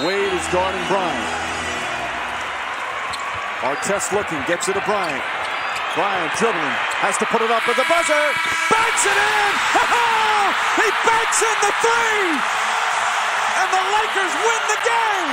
Wade is guarding Bryant. Artest looking, gets it to Bryant. Bryant dribbling, has to put it up at the buzzer. Banks it in! He banks in the three! And the Lakers win the game!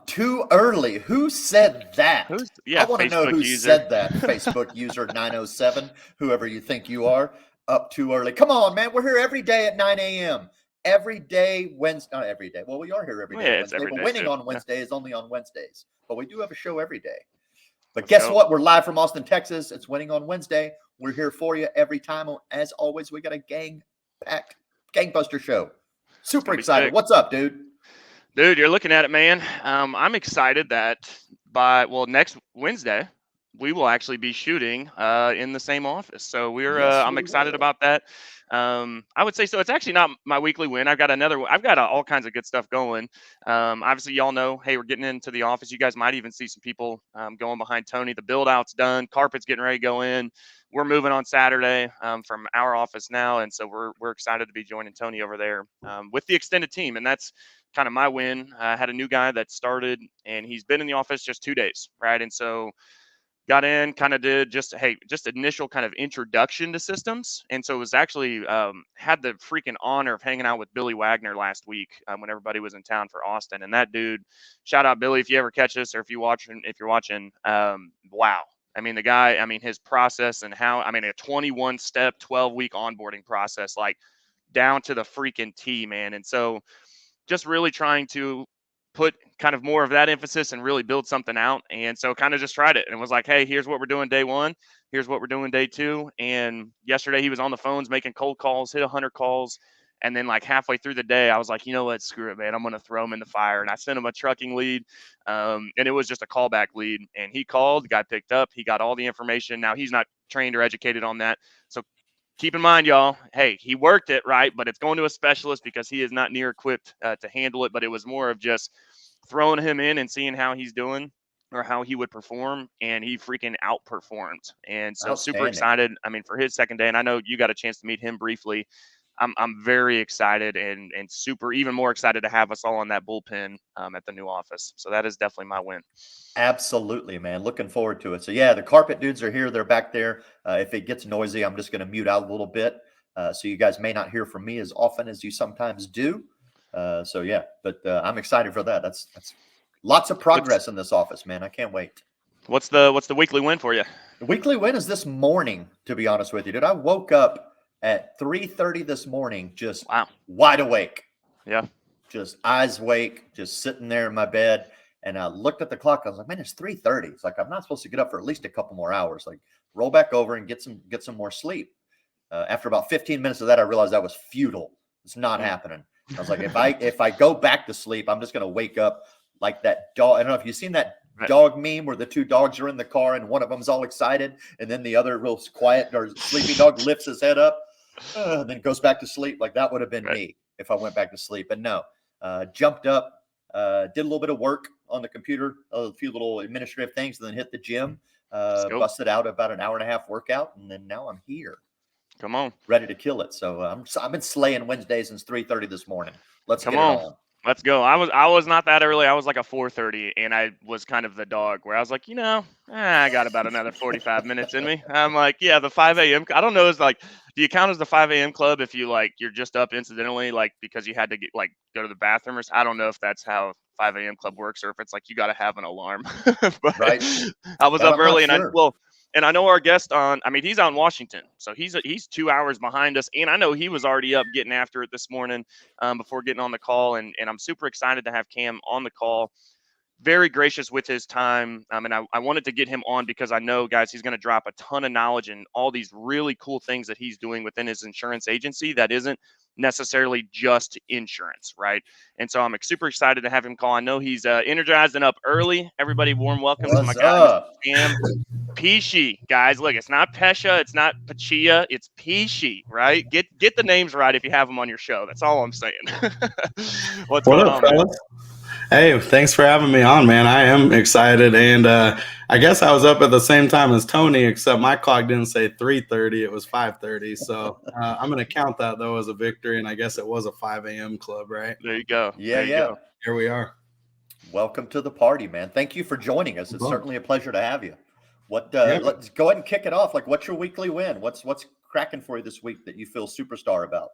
Too early. Who said that? I want to know who said that. Facebook user 907, whoever you think you are, up too early. Come on, man. We're here every day at 9 a.m. Every day, Wednesday. Not every day. Well, we are here every day. Wednesday, but winning on Wednesday is only on Wednesdays. But we do have a show every day. But guess what? We're live from Austin, Texas. It's winning on Wednesday. We're here for you every time. As always, we got a gang-packed gangbuster show. Super excited. Sick. What's up, dude? Dude, you're looking at it, man. I'm excited that next Wednesday, we will actually be shooting in the same office. So I'm excited about that. I would say so. It's actually not my weekly win. I've got all kinds of good stuff going. Obviously, y'all know, hey, we're getting into the office. You guys might even see some people going behind Tony. The build out's done. Carpet's getting ready to go in. We're moving on Saturday from our office now. And so we're excited to be joining Tony over there with the extended team. And that's kind of my win. I had a new guy that started, and he's been in the office just 2 days, right? And so got in, kind of did just initial kind of introduction to systems. And so it was actually had the freaking honor of hanging out with Billy Wagner last week when everybody was in town for Austin. And that dude, shout out Billy if you ever catch this or if you're watching, wow. I mean, the guy, his process and how, a 21-step, 12-week onboarding process, like down to the freaking T, man. And so just really trying to put kind of more of that emphasis and really build something out. And so kind of just tried it and was like, hey, here's what we're doing day one. Here's what we're doing day two. And yesterday he was on the phones making cold calls, hit 100 calls. And then like halfway through the day, I was like, you know what, screw it, man. I'm going to throw him in the fire. And I sent him a trucking lead. And it was just a callback lead. And he called, the guy picked up, he got all the information. Now he's not trained or educated on that. So keep in mind, y'all, hey, he worked it, right? But it's going to a specialist because he is not near equipped to handle it. But it was more of just throwing him in and seeing how he's doing or how he would perform. And he freaking outperformed. And so super excited. For his second day. And I know you got a chance to meet him briefly. I'm very excited and super even more excited to have us all on that bullpen at the new office. So that is definitely my win. Absolutely, man. Looking forward to it. So yeah, the carpet dudes are here. They're back there. If it gets noisy, I'm just going to mute out a little bit. So you guys may not hear from me as often as you sometimes do. So yeah, but I'm excited for that. That's lots of progress in this office, man. I can't wait. What's the weekly win for you? The weekly win is this morning, to be honest with you, dude. I woke up at 3:30 this morning, just wide awake. Yeah. Just eyes awake, just sitting there in my bed. And I looked at the clock. I was like, man, it's 3:30. It's like, I'm not supposed to get up for at least a couple more hours. Like, roll back over and get some more sleep. After about 15 minutes of that, I realized that was futile. It's not happening. I was like, if I go back to sleep, I'm just going to wake up like that dog. I don't know if you've seen that dog meme where the two dogs are in the car and one of them's all excited. And then the other real quiet or sleepy dog lifts his head up. And then goes back to sleep. Like that would have been me if I went back to sleep. But no, jumped up, did a little bit of work on the computer, a few little administrative things, and then hit the gym, busted out about an hour and a half workout. And then now I'm here. Come on. Ready to kill it. So I've been slaying Wednesdays since 3:30 this morning. Let's come get on. it on. Let's go. I was not that early. I was like a 4:30, and I was kind of the dog where I was like, I got about another 45 minutes in me. I'm like, yeah, the 5 a.m. I don't know. Is like, do you count as the 5 a.m. club if you like you're just up incidentally, like because you had to get like go to the bathroom or I don't know if that's how 5 a.m. club works or if it's like you got to have an alarm. But Right. I was That up I'm not early, sure. and I know our guest on. I mean, he's on Washington, so he's 2 hours behind us, and I know he was already up getting after it this morning before getting on the call. And I'm super excited to have Cam on the call. Very gracious with his time. And I wanted to get him on because I know, guys, he's going to drop a ton of knowledge and all these really cool things that he's doing within his insurance agency that isn't necessarily just insurance, right? And so I'm super excited to have him call. I know he's energized and up early. Everybody, warm welcome to my What's guy, Mr. up? Cam. Pechia, guys. Look, it's not Pechia, it's not Pechia, it's Pechia, right? Get the names right if you have them on your show. That's all I'm saying. What's What going up, on, man? fellas? Hey, thanks for having me on, man. I am excited, and I guess I was up at the same time as Tony, except my clock didn't say 3:30; it was 5:30. So I'm gonna count that though as a victory, and I guess it was a 5 a.m. club, right? There you go. Yeah, There you yeah. go. Here we are. Welcome to the party, man. Thank you for joining us. It's Well, certainly a pleasure to have you. What yeah, let's go ahead and kick it off. Like, what's your weekly win? What's cracking for you this week that you feel superstar about?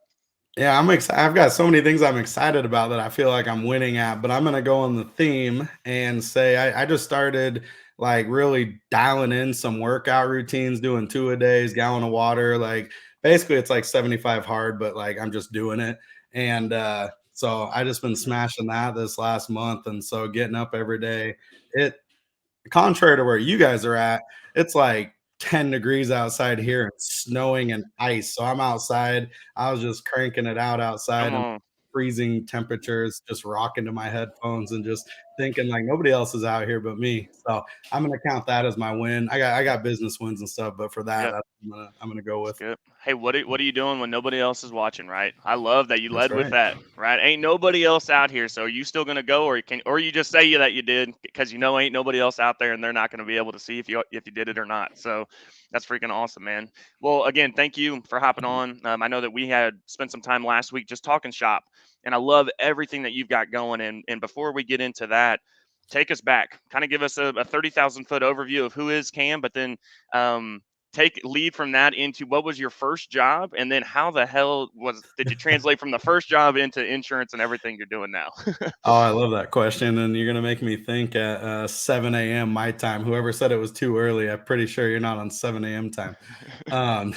yeah, I'm excited. I've got so many things I'm excited about that I feel like I'm winning at, but I'm gonna go on the theme and say I just started like really dialing in some workout routines, doing 2 a days, gallon of water. Like basically it's like 75 hard, but like I'm just doing it. And so I just been smashing that this last month. And so getting up every day, it contrary to where you guys are at, it's like 10 degrees outside here and snowing and ice. So I'm outside. I was just cranking it out outside Come and on. freezing temperatures, just rocking to my headphones and just thinking like nobody else is out here but me. So I'm gonna count that as my win. I got business wins and stuff, but for that, Yeah. that's what I'm gonna go That's with. good. Hey, what are you doing when nobody else is watching, right? I love that you That's led with right. that, right? Ain't nobody else out here, so are you still gonna go, or you just say that you did because ain't nobody else out there, and they're not gonna be able to see if you did it or not. So that's freaking awesome, man. Well, again, thank you for hopping on. I know that we had spent some time last week just talking shop, and I love everything that you've got going. And before we get into that, take us back, kind of give us a 30,000 foot overview of who is Cam, but then um, take lead from that into what was your first job, and then how the hell did you translate from the first job into insurance and everything you're doing now? Oh, I love that question, and you're gonna make me think at 7 a.m. my time. Whoever said it was too early, I'm pretty sure you're not on 7 a.m. time. Um,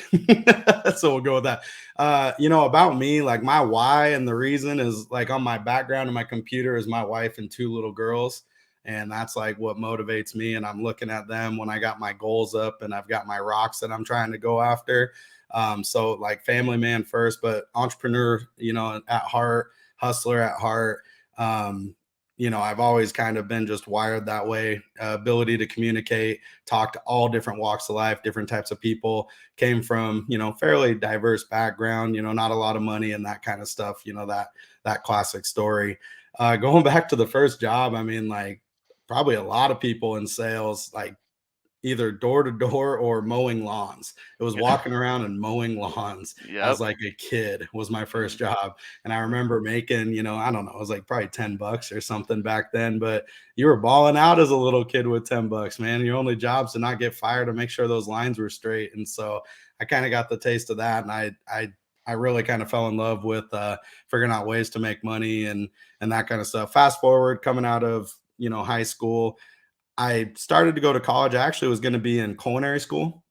so we'll go with that. About me, like my why and the reason is like on my background in my computer is my wife and two little girls. And that's like what motivates me. And I'm looking at them when I got my goals up and I've got my rocks that I'm trying to go after. So like family man first, but entrepreneur, at heart, hustler at heart. Um, I've always kind of been just wired that way. Ability to communicate, talk to all different walks of life, different types of people. Came from fairly diverse background. Not a lot of money and that kind of stuff. That classic story. Going back to the first job, I mean, like probably a lot of people in sales, like either door to door or mowing lawns. It was walking around and mowing lawns Yep. as like a kid was my first Mhm. job. And I remember making, I don't know, it was like probably $10 or something back then, but you were balling out as a little kid with $10, man. Your only job's to not get fired and make sure those lines were straight. And so I kind of got the taste of that. And I really kind of fell in love with figuring out ways to make money and that kind of stuff. Fast forward coming out of, high school, I started to go to college. I actually was going to be in culinary school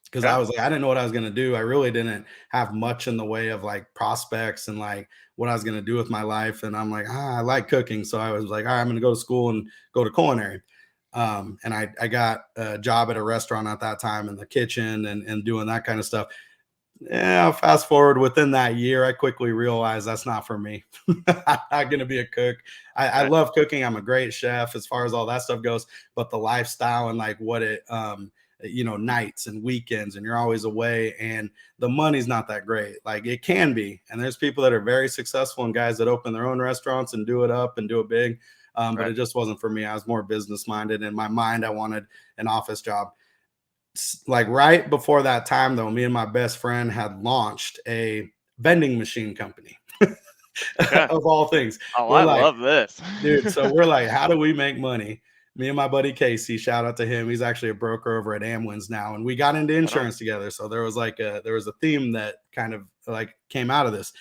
because Okay. I was like, I didn't know what I was going to do. I really didn't have much in the way of like prospects and like what I was going to do with my life. And I'm like, I like cooking. So I was like, all right, I'm going to go to school and go to culinary. And I got a job at a restaurant at that time in the kitchen and doing that kind of stuff. Yeah, fast forward within that year, I quickly realized that's not for me. I'm not going to be a cook. I Okay. love cooking. I'm a great chef as far as all that stuff goes, but the lifestyle and like what it, nights and weekends and you're always away and the money's not that great. Like it can be. And there's people that are very successful and guys that open their own restaurants and do it up and do it big. But Right. it just wasn't for me. I was more business minded. In my mind, I wanted an office job. Like right before that time though, me and my best friend had launched a vending machine company. Okay. of all things. Oh, We're I like, love this. dude, so we're like, how do we make money? Me and my buddy Casey, shout out to him. He's actually a broker over at Amwins now, and we got into Right on. insurance together. So there was a theme that kind of like came out of this.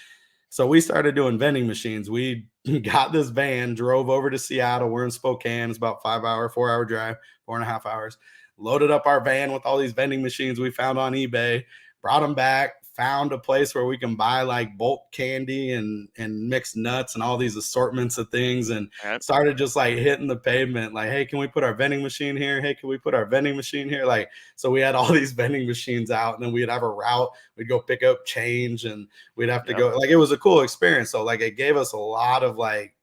So we started doing vending machines. We got this van, drove over to Seattle. We're in Spokane. It's about 4-hour drive, 4.5 hours. Loaded up our van with all these vending machines we found on eBay, brought them back, found a place where we can buy like bulk candy and mixed nuts and all these assortments of things, and Right. started just like hitting the pavement like, hey, can we put our vending machine here? Hey, can we put our vending machine here? Like, so we had all these vending machines out, and then we'd have a route. We'd go pick up change, and we'd have to Yep. go. Like, it was a cool experience. So like it gave us a lot of like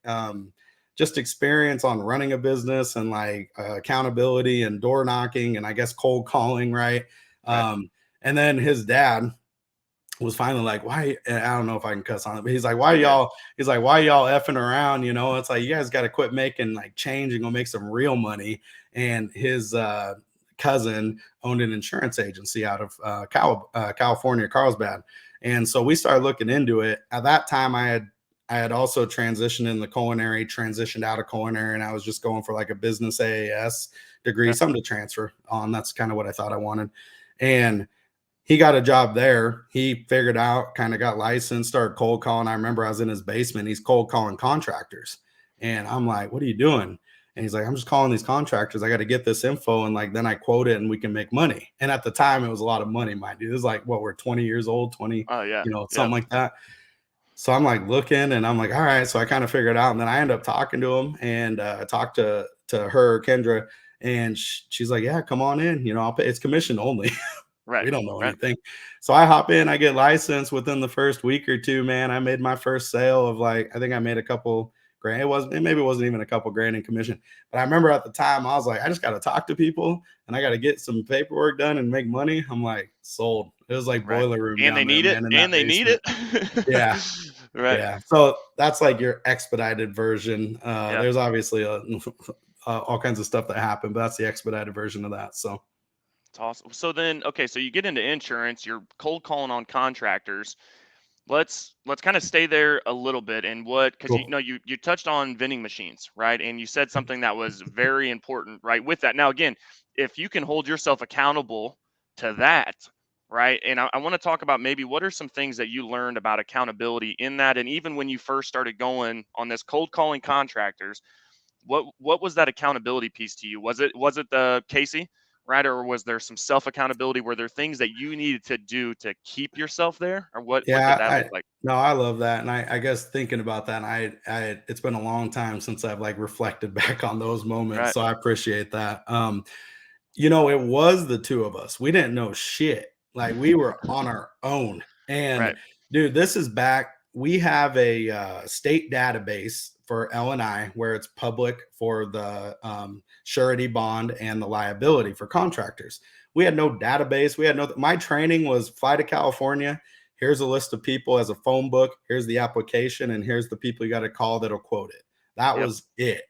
just experience on running a business and like accountability and door knocking and I guess cold calling, right? Right. And then his dad was finally like, why? I don't know if I can cuss on it, but he's like, why You're good. y'all? He's like, why y'all effing around? You know, it's like, you guys got to quit making like change and go make some real money. And his cousin owned an insurance agency out of California, Carlsbad. And so we started looking into it. At that time, I had also transitioned in the culinary, transitioned out of culinary, and I was just going for like a business AAS degree, Yeah. something to transfer on. That's kind of what I thought I wanted. And he got a job there. He figured out, kind of got licensed, started cold calling. I remember I was in his basement. He's cold calling contractors. And I'm like, what are you doing? And he's like, I'm just calling these contractors. I got to get this info. And like, then I quote it and we can make money. And at the time, it was a lot of money, mind you. It was like, what, we're 20 years old, 20, Oh yeah. something Yeah. like that. So I'm like looking and I'm like, all right. So I kind of figured it out. And then I end up talking to him and I talked to her, Kendra, and she's like, yeah, come on in. I'll pay. It's commission only. Right. We don't know Right. anything. So I hop in, I get licensed within the first week or two, man. I made my first sale of like, I think I made a couple grand. Maybe it wasn't even a couple grand in commission. But I remember at the time I was like, I just got to talk to people and I got to get some paperwork done and make money. I'm like, sold. It was like Right. boiler room And they down there, need it. man, in that And they need it. basement. Yeah. Right. Yeah. So that's like your expedited version. Yeah. There's obviously all kinds of stuff that happened, but that's the expedited version of that. So It's awesome. So then, okay, so you get into insurance, you're cold calling on contractors. Let's kind of stay there a little bit and because cool. you touched on vending machines, right? And you said something that was very important, right? With that. Now again, if you can hold yourself accountable to that, right? And I want to talk about maybe what are some things that you learned about accountability in that, and even when you first started going on this cold calling contractors, what was that accountability piece to you? Was it the Casey, right? Or was there some self accountability? Were there things that you needed to do to keep yourself there? Or what did Yeah, that look like? no, I love that, and I guess thinking about that, and it's been a long time since I've like reflected back on those moments, Right. so I appreciate that. It was the two of us. We didn't know shit. Like we were on our own. And Right. dude, this is back. We have a state database for L&I where it's public for the surety bond and the liability for contractors. We had no database. My training was fly to California. Here's a list of people as a phone book. Here's the application, and here's the people you got to call that'll quote it. That Yep. was it.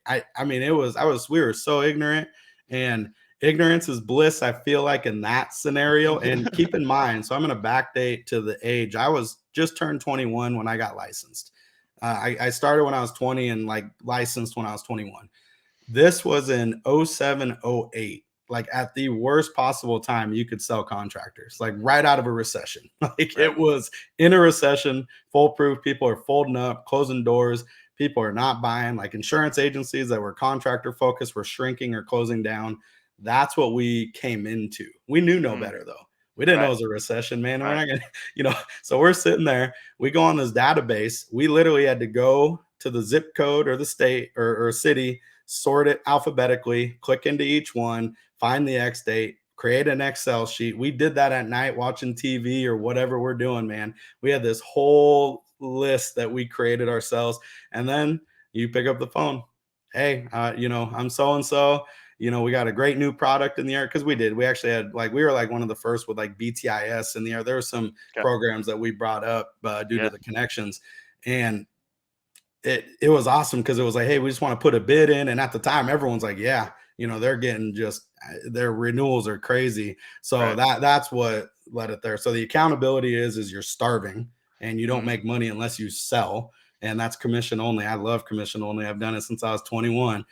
We were so ignorant, and ignorance is bliss, I feel like, in that scenario. And keep in mind, so I'm going to backdate to the age. I was just turned 21 when I got licensed. I started when I was 20 and like licensed when I was 21. This was in 07, 08, like at the worst possible time you could sell contractors, like right out of a recession. Like Right. it was in a recession, foolproof. People are folding up, closing doors. People are not buying. Like insurance agencies that were contractor focused were shrinking or closing down. That's what we came into. We knew no Mm, better though. We didn't know it right. was a recession, man. And we're Right. not gonna, so we're sitting there. We go on this database. We literally had to go to the zip code or the state or city, sort it alphabetically, click into each one, find the X date, create an Excel sheet. We did that at night watching TV or whatever we're doing, man. We had this whole list that we created ourselves. And then you pick up the phone. Hey, I'm so and so. We got a great new product in the air because we actually had we were like one of the first with like BTIS in the air. There were some Okay. programs that we brought up due Yeah. to the connections, and it was awesome because it was like, hey, we just want to put a bid in, and at the time, everyone's like, yeah, they're getting just their renewals are crazy, so Right. that's what led it there. So the accountability is you're starving and you don't Mhm. make money unless you sell. and that's commission only. I love commission only. I've done it since I was 21.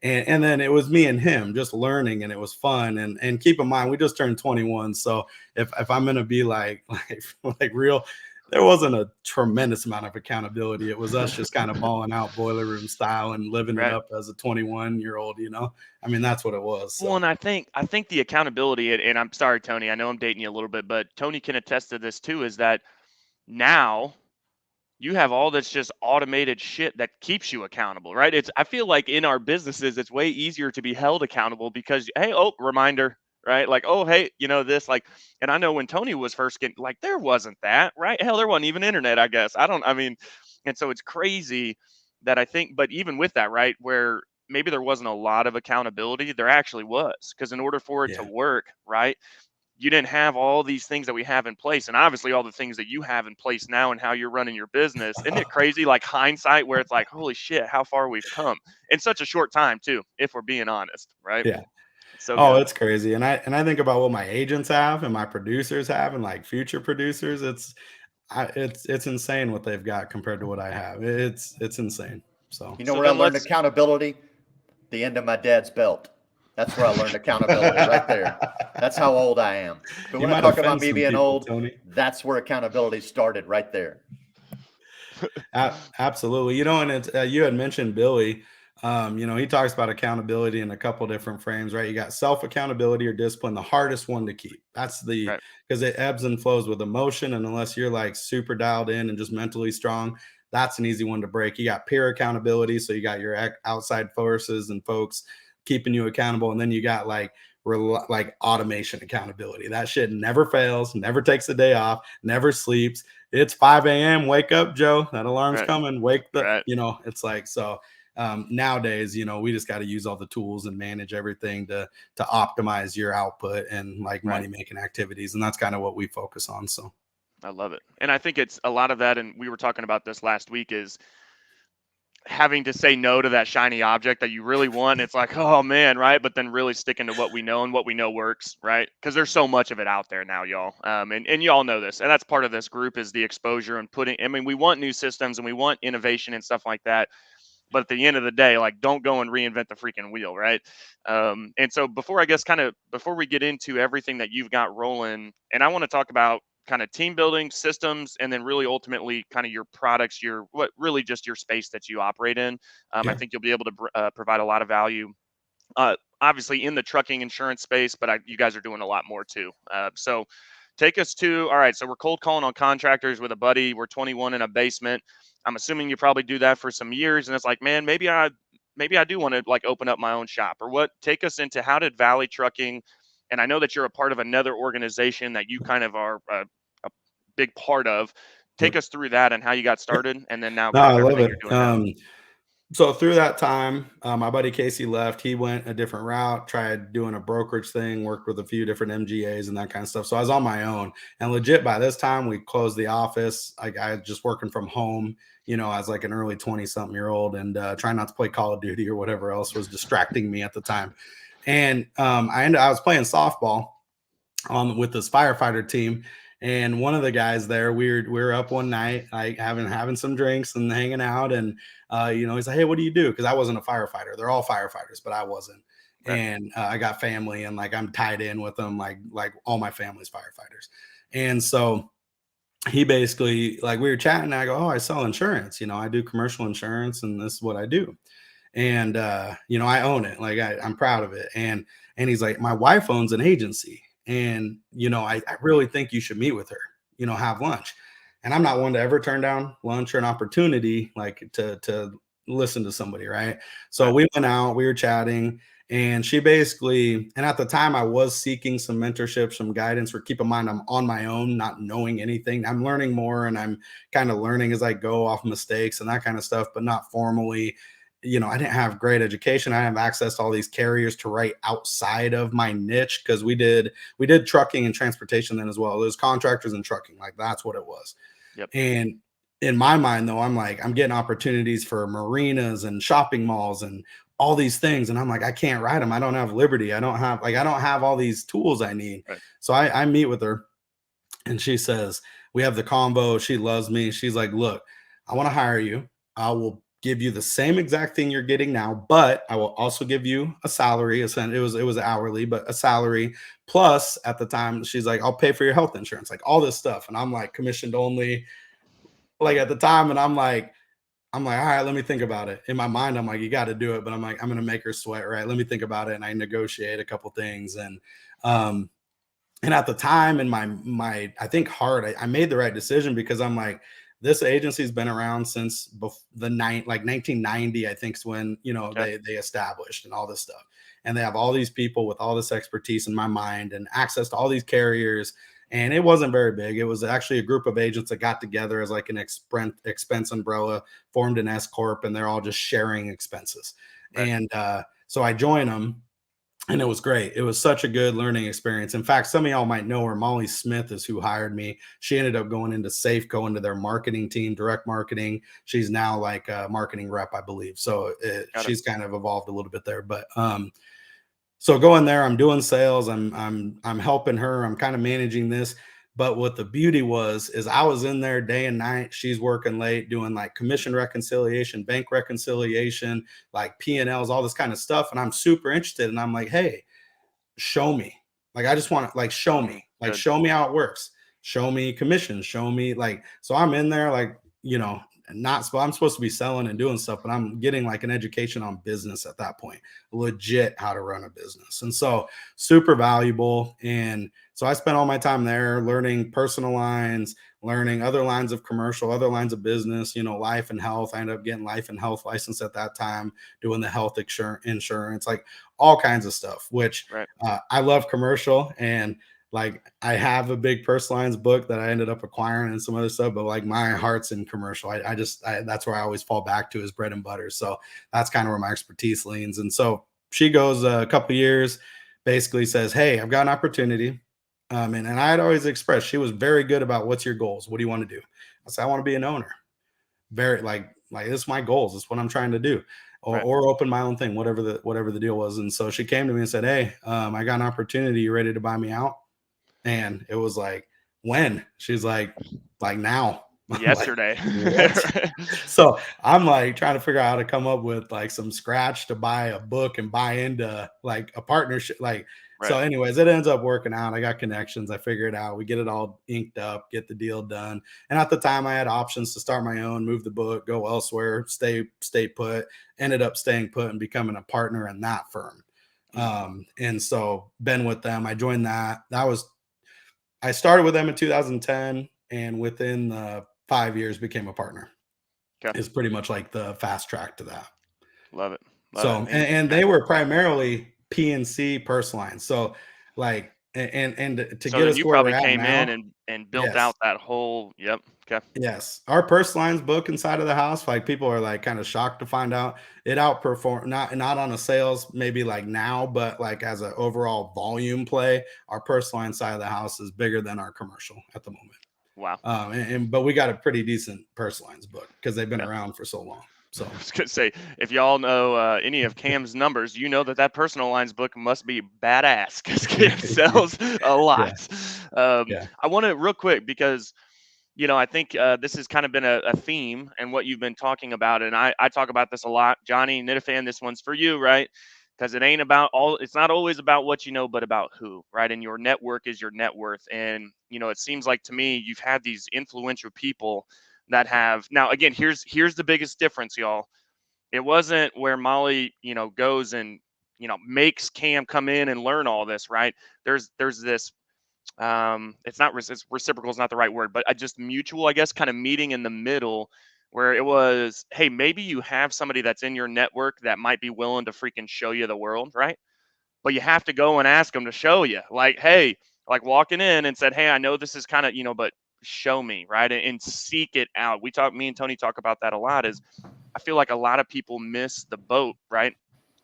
And then it was me and him just learning, and it was fun. And keep in mind, we just turned 21. So if I'm gonna be like real, there wasn't a tremendous amount of accountability. It was us just kind of balling out boiler room style and living it up as a 21-year-old, I mean, that's what it was. So. Well, and I think the accountability, and I'm sorry, Tony, I know I'm dating you a little bit, but Tony can attest to this too, is that now you have all this just automated shit that keeps you accountable, right? I feel like in our businesses, it's way easier to be held accountable because, hey, reminder, right? Like, oh, hey, this, like, and I know when Tony was first getting, like, there wasn't that, right? Hell, there wasn't even internet, I guess. And so it's crazy that I think, but even with that, right, where maybe there wasn't a lot of accountability, there actually was, because in order for it to work, right, you didn't have all these things that we have in place, and obviously all the things that you have in place now and how you're running your business. Isn't it crazy, like hindsight, where it's like, holy shit, how far we've come in such a short time too, if we're being honest, right? Yeah. So good. It's crazy. And I think about what my agents have and my producers have and like future producers. It's insane what they've got compared to what I have. It's insane. So where I learned accountability? The end of my dad's belt. That's where I learned accountability right there. That's how old I am. But when I talk about me being old, Tony, that's where accountability started right there. Absolutely. And it's, you had mentioned Billy. He talks about accountability in a couple different frames, right? You got self-accountability or discipline, the hardest one to keep. That's because it ebbs and flows with emotion. And unless you're like super dialed in and just mentally strong, that's an easy one to break. You got peer accountability. So you got your outside forces and folks keeping you accountable. And then you got like automation accountability. That shit never fails, never takes a day off, never sleeps. It's 5 a.m. Wake up, Joe. That alarm's coming. Wake the, it's like, so nowadays, we just got to use all the tools and manage everything to optimize your output and like money making activities. And that's kind of what we focus on. So I love it. And I think it's a lot of that. And we were talking about this last week, is having to say no to that shiny object that you really want. It's like, oh man, right? But then really sticking to what we know, and what we know works, right? Because there's so much of it out there now, y'all. And y'all know this. And that's part of this group, is the exposure and we want new systems and we want innovation and stuff like that. But at the end of the day, like, don't go and reinvent the freaking wheel, right? And so before we get into everything that you've got rolling, and I want to talk about kind of team building systems, and then really ultimately kind of your products, really just your space that you operate in. I think you'll be able to provide a lot of value, obviously in the trucking insurance space, but you guys are doing a lot more too. So take us to, all right, so we're cold calling on contractors with a buddy. We're 21 in a basement. I'm assuming you probably do that for some years, and it's like, man, maybe I do want to like open up my own shop, or what. Take us into, how did Valley Trucking, and I know that you're a part of another organization that you kind of are a big part of. Take us through that and how you got started, and then now. I love it. So through that time, my buddy Casey left. He went a different route, tried doing a brokerage thing, worked with a few different MGAs and that kind of stuff. So I was on my own, and legit by this time we closed the office. I was just working from home, as like an early 20-something-year-old, and trying not to play Call of Duty or whatever else was distracting me at the time. And I was playing softball with this firefighter team. And one of the guys there, we were up one night, like having some drinks and hanging out. And, he's like, hey, what do you do? Because I wasn't a firefighter. They're all firefighters, but I wasn't. Right. And I got family, and like I'm tied in with them, like all my family's firefighters. And so he basically, like, we were chatting, and I go, oh, I sell insurance. I do commercial insurance, and this is what I do. And, I own it. Like I'm proud of it. And he's like, my wife owns an agency. And, I really think you should meet with her, have lunch. And I'm not one to ever turn down lunch or an opportunity, like to listen to somebody. Right. So we went out, we were chatting, and she basically, and at the time I was seeking some mentorship, some guidance. For keep in mind, I'm on my own, not knowing anything. I'm learning more, and I'm kind of learning as I go off mistakes and that kind of stuff, but not formally. I didn't have great education. I didn't have access to all these carriers to write outside of my niche, because we did trucking and transportation then as well. There's contractors and trucking, like that's what it was. Yep. And in my mind, though, I'm like, I'm getting opportunities for marinas and shopping malls and all these things, and I'm like, I can't write them. I don't have Liberty. I don't have all these tools I need. Right. So I meet with her, and she says, we have the convo. She loves me. She's like, look, I want to hire you. I will give you the same exact thing you're getting now, but I will also give you a salary. It was hourly, but a salary plus at the time she's like, I'll pay for your health insurance, like all this stuff. And I'm like commissioned only, like at the time, and I'm like, all right, let me think about it. In my mind, I'm like, you got to do it, but I'm like, I'm gonna make her sweat, right? Let me think about it, and I negotiate a couple things, um, and at the time, in my I think heart, I made the right decision because I'm like, this agency's been around since like 1990, I think, is when Okay. they established and all this stuff, and they have all these people with all this expertise in my mind and access to all these carriers. And it wasn't very big. It was actually a group of agents that got together as like an expense umbrella, formed an S corp, and they're all just sharing expenses. Right. And so I joined them, and it was great. It was such a good learning experience. In fact, some of y'all might know her. Molly Smith is who hired me. She ended up going into Safeco, into their marketing team, direct marketing. She's now like a marketing rep, I believe. So she's kind of evolved a little bit there. But so going there, I'm doing sales. I'm helping her. I'm kind of managing this. But what the beauty was is I was in there day and night. She's working late, doing like commission reconciliation, bank reconciliation, like P&Ls, all this kind of stuff. And I'm super interested. And I'm like, hey, show me. Like, I just want to like show me, like Good. show me how it works. Show me commissions. Show me like. So I'm in there like I'm supposed to be selling and doing stuff, but I'm getting like an education on business at that point, legit how to run a business. And so super valuable. And so I spent all my time there learning personal lines, learning other lines of commercial, other lines of business, life and health. I ended up getting life and health license at that time, doing the health insurance, like all kinds of stuff, which Right. I love commercial. And like I have a big personal lines book that I ended up acquiring and some other stuff, but like my heart's in commercial. I that's where I always fall back to is bread and butter. So that's kind of where my expertise leans. And so she goes a couple years, basically says, hey, I've got an opportunity. And I had always expressed, she was very good about what's your goals? What do you want to do? I said, I want to be an owner. Very like this is my goals. This is what I'm trying to do. Right. Or open my own thing, whatever the deal was. And so she came to me and said, hey, I got an opportunity. You ready to buy me out? And it was like, when? She's like now. I'm like, Yesterday. what? So I'm like trying to figure out how to come up with like some scratch to buy a book and buy into like a partnership. Like, so Right. anyways, it ends up working out. I got connections. I figure it out. We get it all inked up, get the deal done. And at the time I had options to start my own, move the book, go elsewhere, stay put, ended up staying put and becoming a partner in that firm. And so been with them. I joined that. I started with them in 2010, and within 5 years became a partner. Okay. Is pretty much like the fast track to that. Love it. So, and they were primarily P&C personal lines. So like, and to So get then us you where we're probably at came now. in and built Yes. out that whole. Yep. Okay. Yes. Our personal lines book inside of the house, like people are like kind of shocked to find out it outperformed, not on a sales, maybe like now, but like as an overall volume play, our personal line side of the house is bigger than our commercial at the moment. Wow. But we got a pretty decent personal lines book because they've been Yeah. around for so long. So I was gonna say, if y'all know any of Cam's numbers, you know that personal lines book must be badass because Cam sells a lot. Yeah. I want to real quick because I think this has kind of been a theme and what you've been talking about, and I talk about this a lot. Johnny Nitafan, this one's for you, right? Because it ain't about it's not always about what you know, but about who, right? And your network is your net worth. And it seems like to me you've had these influential people that have now. Again, here's the biggest difference, y'all. It wasn't where Molly, goes and makes Cam come in and learn all this, right? There's this it's not reciprocal is not the right word, but I just mutual, I guess, kind of meeting in the middle where it was, hey, maybe you have somebody that's in your network that might be willing to freaking show you the world, right? But you have to go and ask them to show you, like, hey, like walking in and said, hey, I know this is kind of, but show me, right? And seek it out. Me and Tony talk about that a lot. Is I feel like a lot of people miss the boat, right?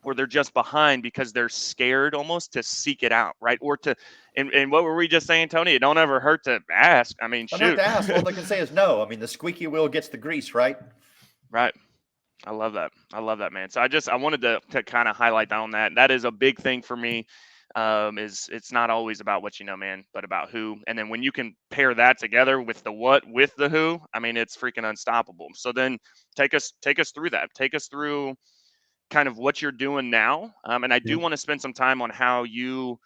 Or they're just behind because they're scared almost to seek it out, right? Or to, and what were we just saying, Tony? It don't ever hurt to ask. I mean, Don't have shoot. to ask. All they can say is no. I mean, the squeaky wheel gets the grease, right? Right. I love that. I love that, man. So I wanted to kind of highlight that on that. That is a big thing for me. is it's not always about what you know, man, but about who. And then when you can pair that together with the what with the who, I mean, it's freaking unstoppable. So then take us through that. Take us through kind of what you're doing now. And I Yeah. do want to spend some time on how you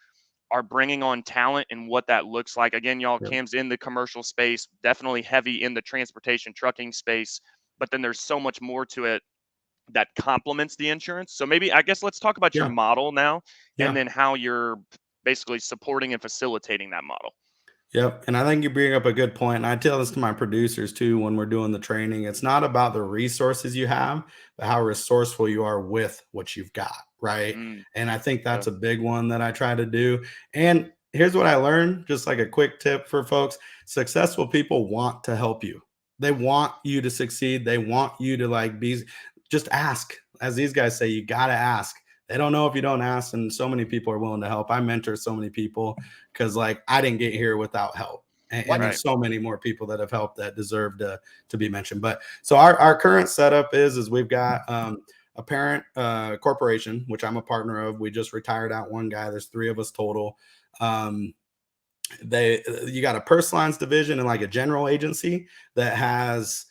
are bringing on talent and what that looks like. Again, y'all, Yeah. Cam's in the commercial space, definitely heavy in the transportation trucking space, but then there's so much more to it that complements the insurance. So maybe I guess let's talk about your Yeah. model now and Yeah. then how you're basically supporting and facilitating that model. Yep. And I think you bring up a good point. And I tell this to my producers too when we're doing the training. It's not about the resources you have, but how resourceful you are with what you've got. Right. Mm, And I think yeah, that's a big one that I try to do. And here's what I learned, just like a quick tip for folks: successful people want to help you. They want you to succeed. They want you to like be, just ask. As these guys say, you got to ask. They don't know if you don't ask. And so many people are willing to help. I mentor so many people because like I didn't get here without help. And right. there's so many more people that have helped that deserve to be mentioned. But so our current setup is we've got a parent corporation, which I'm a partner of. We just retired out one guy. There's 3 of us total. Um, you got a personal lines division and like a general agency that has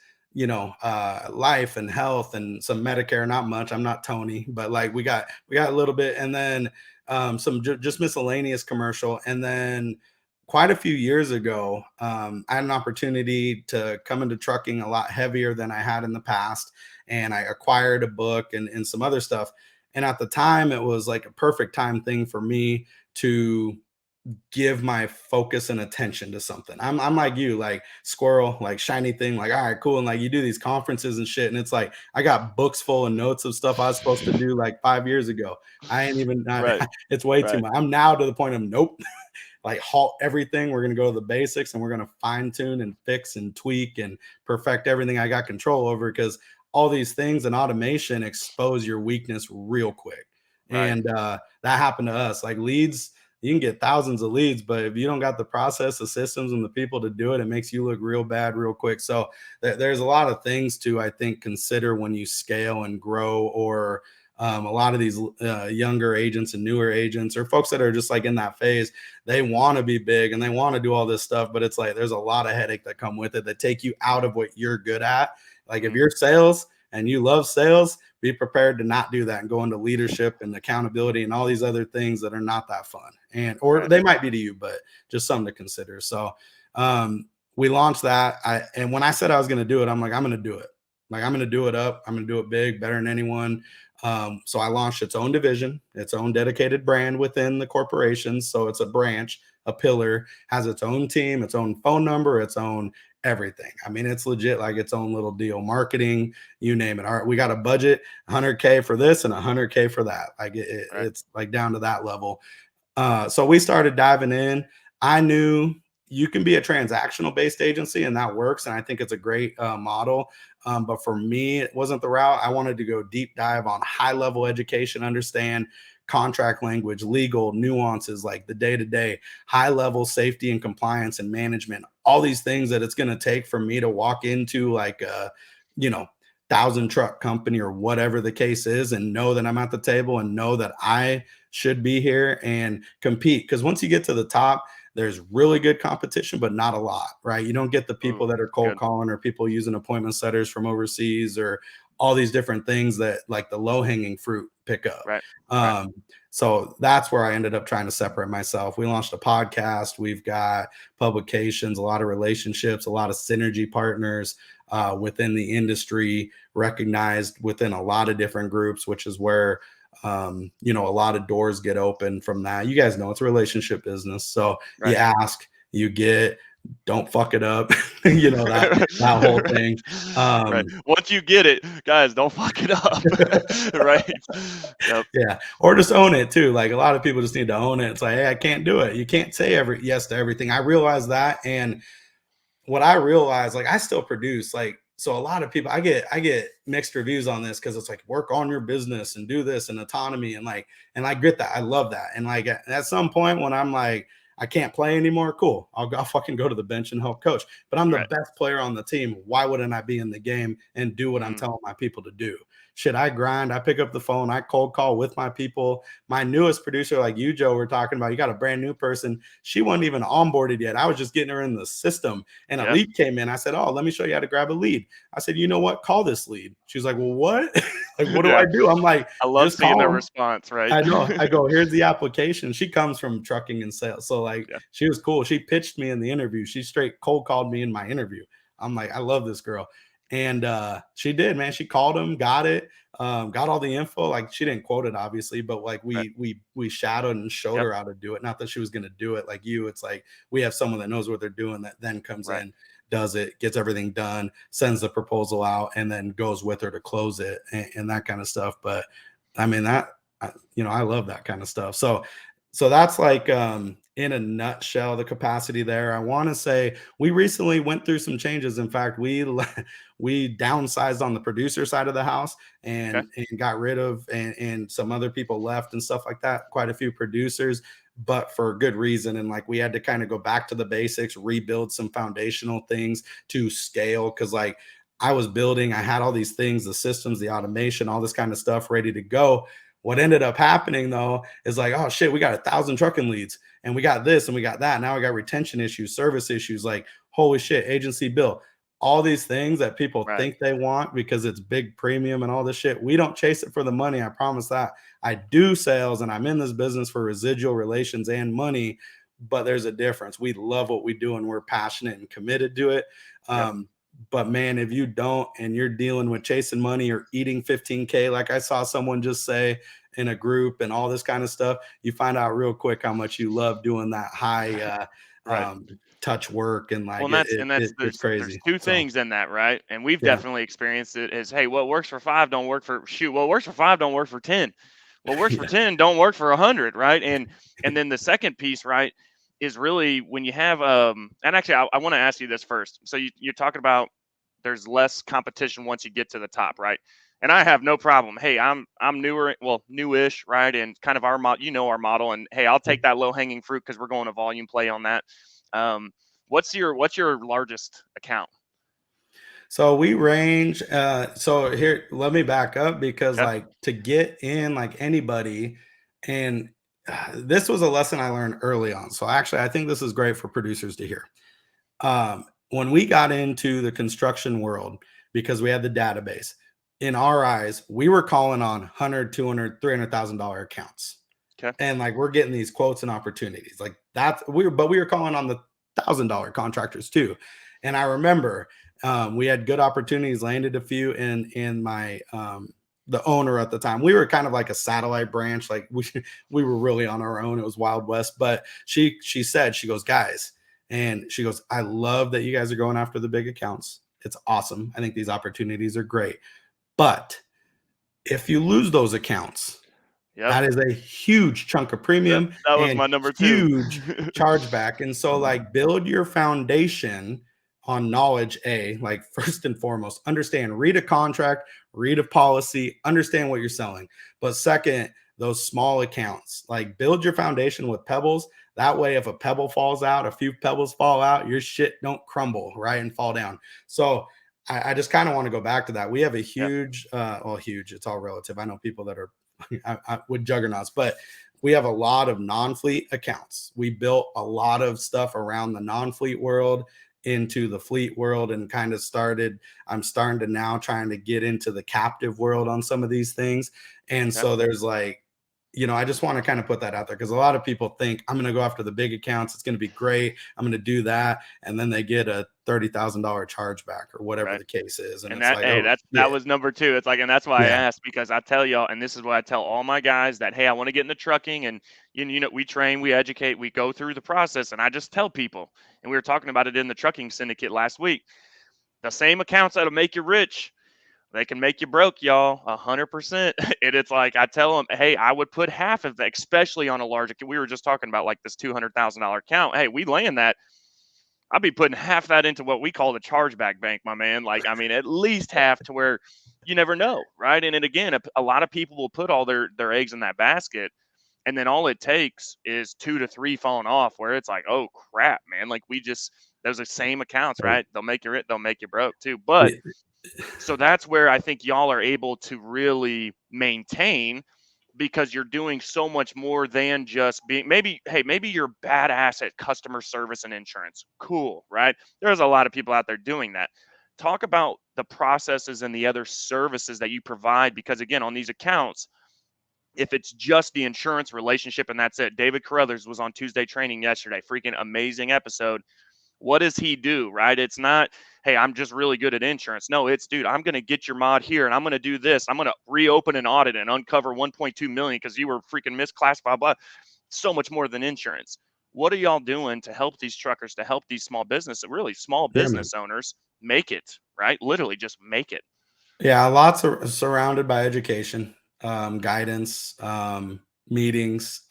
life and health and some Medicare. Not much. I'm not Tony, but like we got a little bit, and then some just miscellaneous commercial. And then quite a few years ago, I had an opportunity to come into trucking a lot heavier than I had in the past, and I acquired a book and some other stuff. And at the time, it was like a perfect time thing for me to give my focus and attention to something. I'm like you, like squirrel, like shiny thing, like all right, cool. And like you do these conferences and shit, and it's like I got books full of notes of stuff I was supposed to do like 5 years ago. I ain't even not, Right. it's way too Right. much. I'm now to the point of nope. Like halt everything. We're gonna go to the basics and we're gonna fine tune and fix and tweak and perfect everything I got control over, because all these things and automation expose your weakness real quick. Right. And that happened to us. Like leads, you can get thousands of leads, but if you don't got the process, the systems, and the people to do it, it makes you look real bad real quick. So there's a lot of things to, I think, consider when you scale and grow, or a lot of these younger agents and newer agents, or folks that are just like in that phase, they want to be big and they want to do all this stuff, but it's like there's a lot of headache that come with it that take you out of what you're good at. Like if you're sales and you love sales, be prepared to not do that and go into leadership and accountability and all these other things that are not that fun, and or Right. they might be to you, but just something to consider. So we launched that. And when I said I was going to do it, I'm like, I'm going to do it. Like I'm going to do it up. I'm going to do it big, better than anyone. So I launched its own division, its own dedicated brand within the corporation. So it's a branch, a pillar, has its own team, its own phone number, its own everything. I mean, it's legit like its own little deal, marketing, you name it. All right, we got a budget, 100K for this and 100K for that. Like Right. it's like down to that level. So we started diving in. I knew you can be a transactional based agency and that works. And I think it's a great model. But for me, it wasn't the route. I wanted to go deep dive on high level education, understand contract language, legal nuances, like the day to day, high level safety and compliance and management, all these things that it's going to take for me to walk into like a, 1,000 truck company or whatever the case is, and know that I'm at the table and know that I should be here and compete. Because once you get to the top, there's really good competition, but not a lot, right? You don't get the people Ooh, that are cold good. calling or people using appointment setters from overseas or all these different things that like the low hanging fruit pick up. Right. Right. Um, so that's where I ended up trying to separate myself. We launched a podcast. We've got publications, a lot of relationships, a lot of synergy partners within the industry, recognized within a lot of different groups, which is where a lot of doors get open from that. You guys know it's a relationship business. So you Right. ask, you get, don't fuck it up. that whole thing. Right. Once you get it, guys, don't fuck it up. Right. Yep. Yeah. Or just own it too. Like a lot of people just need to own it. It's like, hey, I can't do it. You can't say yes to everything. I realize that. And what I realized, like I still produce, like, so a lot of people, I get mixed reviews on this because it's like work on your business and do this and autonomy and I get that. I love that. And like at some point when I'm like, I can't play anymore. Cool. I'll fucking go to the bench and help coach. But I'm the Right. best player on the team. Why wouldn't I be in the game and do what I'm telling my people to do? Shit, I grind. I pick up the phone. I cold call with my people. My newest producer, like you, Joe, we're talking about, you got a brand new person. She wasn't even onboarded yet. I was just getting her in the system. And a lead came in. I said, oh, let me show you how to grab a lead. I said, you know what? Call this lead. She's like, well, what? Like, what do I do? I'm like, I love just seeing call their them. response, right? I know. I go, here's the application. She comes from trucking and sales. So like she was cool. She pitched me in the interview. She straight cold called me in my interview. I'm like, I love this girl. And she did, man. She called him, got it, got all the info. Like she didn't quote it, obviously, but like we shadowed and showed her how to do it. Not that she was gonna do it like you. It's like we have someone that knows what they're doing that then comes in, does it, gets everything done, sends the proposal out, and then goes with her to close it and that kind of stuff. But I mean that I love that kind of stuff. So that's like in a nutshell the capacity there. I want to say we recently went through some changes. In fact, we downsized on the producer side of the house and got rid of and some other people left and stuff like that. Quite a few producers, but for good reason. And like we had to kind of go back to the basics, rebuild some foundational things to scale, because like I was building, I had all these things, the systems, the automation, all this kind of stuff ready to go. What ended up happening though is like, oh shit, we got 1,000 trucking leads and we got this and we got that. Now we got retention issues, service issues, like holy shit, agency bill, all these things that people think they want because it's big premium and all this shit. We don't chase it for the money. I promise that. I do sales and I'm in this business for residual relations and money, but there's a difference. We love what we do and we're passionate and committed to it. But man, if you don't and you're dealing with chasing money or eating 15K, like I saw someone just say in a group and all this kind of stuff, you find out real quick how much you love doing that high touch work. And like, it's crazy. There's two things in that, right? And we've definitely experienced it as, hey, what works for 5 don't work for what works for 5 don't work for 10. What works for 10 don't work for 100, right? And then the second piece, right, is really when you have and actually I want to ask you this first. So you're talking about there's less competition once you get to the top, right? And I have no problem. Hey, I'm newish, right? And kind of our our model. And hey, I'll take that low hanging fruit because we're going to volume play on that. What's your largest account? So we range. So here, let me back up because like to get in like anybody, and this was a lesson I learned early on. So actually, I think this is great for producers to hear. When we got into the construction world, because we had the database, in our eyes, we were calling on $100, $200, $300,000 accounts. And like we're getting these quotes and opportunities like that. We were calling on the $1,000 contractors too. And I remember we had good opportunities, landed a few in my the owner at the time. We were kind of like a satellite branch. Like we were really on our own. It was Wild West. But she said, she goes, guys, and she goes, I love that you guys are going after the big accounts. It's awesome. I think these opportunities are great. But if you lose those accounts, that is a huge chunk of premium. That was my number 2. Huge chargeback. And so like build your foundation on knowledge, like first and foremost, understand, read a contract, read a policy, understand what you're selling. But second, those small accounts, like build your foundation with pebbles. That way, if a pebble falls out, a few pebbles fall out, your shit don't crumble, right, and fall down. So I just kind of want to go back to that. We have a huge, huge, it's all relative. I know people that are with juggernauts, but we have a lot of non-fleet accounts. We built a lot of stuff around the non-fleet world into the fleet world and kind of I'm starting to now trying to get into the captive world on some of these things. And so there's like, I just want to kind of put that out there because a lot of people think I'm going to go after the big accounts. It's going to be great. I'm going to do that. And then they get a $30,000 chargeback or whatever the case is. And it's that, that was number 2. It's like, and that's why I asked, because I tell y'all, and this is what I tell all my guys that, hey, I want to get into trucking and, we train, we educate, we go through the process. And I just tell people, and we were talking about it in the trucking syndicate last week, the same accounts that'll make you rich, they can make you broke, y'all, 100%. And it's like, I tell them, hey, I would put half of that, especially on a large account. We were just talking about like this $200,000 account. Hey, we land that. I'll be putting half that into what we call the chargeback bank, my man. Like, I mean, at least half to where you never know, right? And then again, a lot of people will put all their eggs in that basket. And then all it takes is 2 to 3 falling off where it's like, oh crap, man. Like those are same accounts, right? They'll make you rich, they'll make you broke too. But so that's where I think y'all are able to really maintain, because you're doing so much more than just being, maybe, hey, maybe you're badass at customer service and insurance. Cool, right? There's a lot of people out there doing that. Talk about the processes and the other services that you provide, because again, on these accounts, if it's just the insurance relationship and that's it. David Carruthers was on Tuesday training yesterday. Freaking amazing episode. What does he do, right? It's not, hey, I'm just really good at insurance. No, it's, dude, I'm going to get your mod here and I'm going to do this. I'm going to reopen an audit and uncover 1.2 million because you were freaking misclassified, blah, blah. So much more than insurance. What are y'all doing to help these truckers, to help these small business, really small business owners make it, right? Literally just make it. Yeah, lots of surrounded by education, guidance, meetings,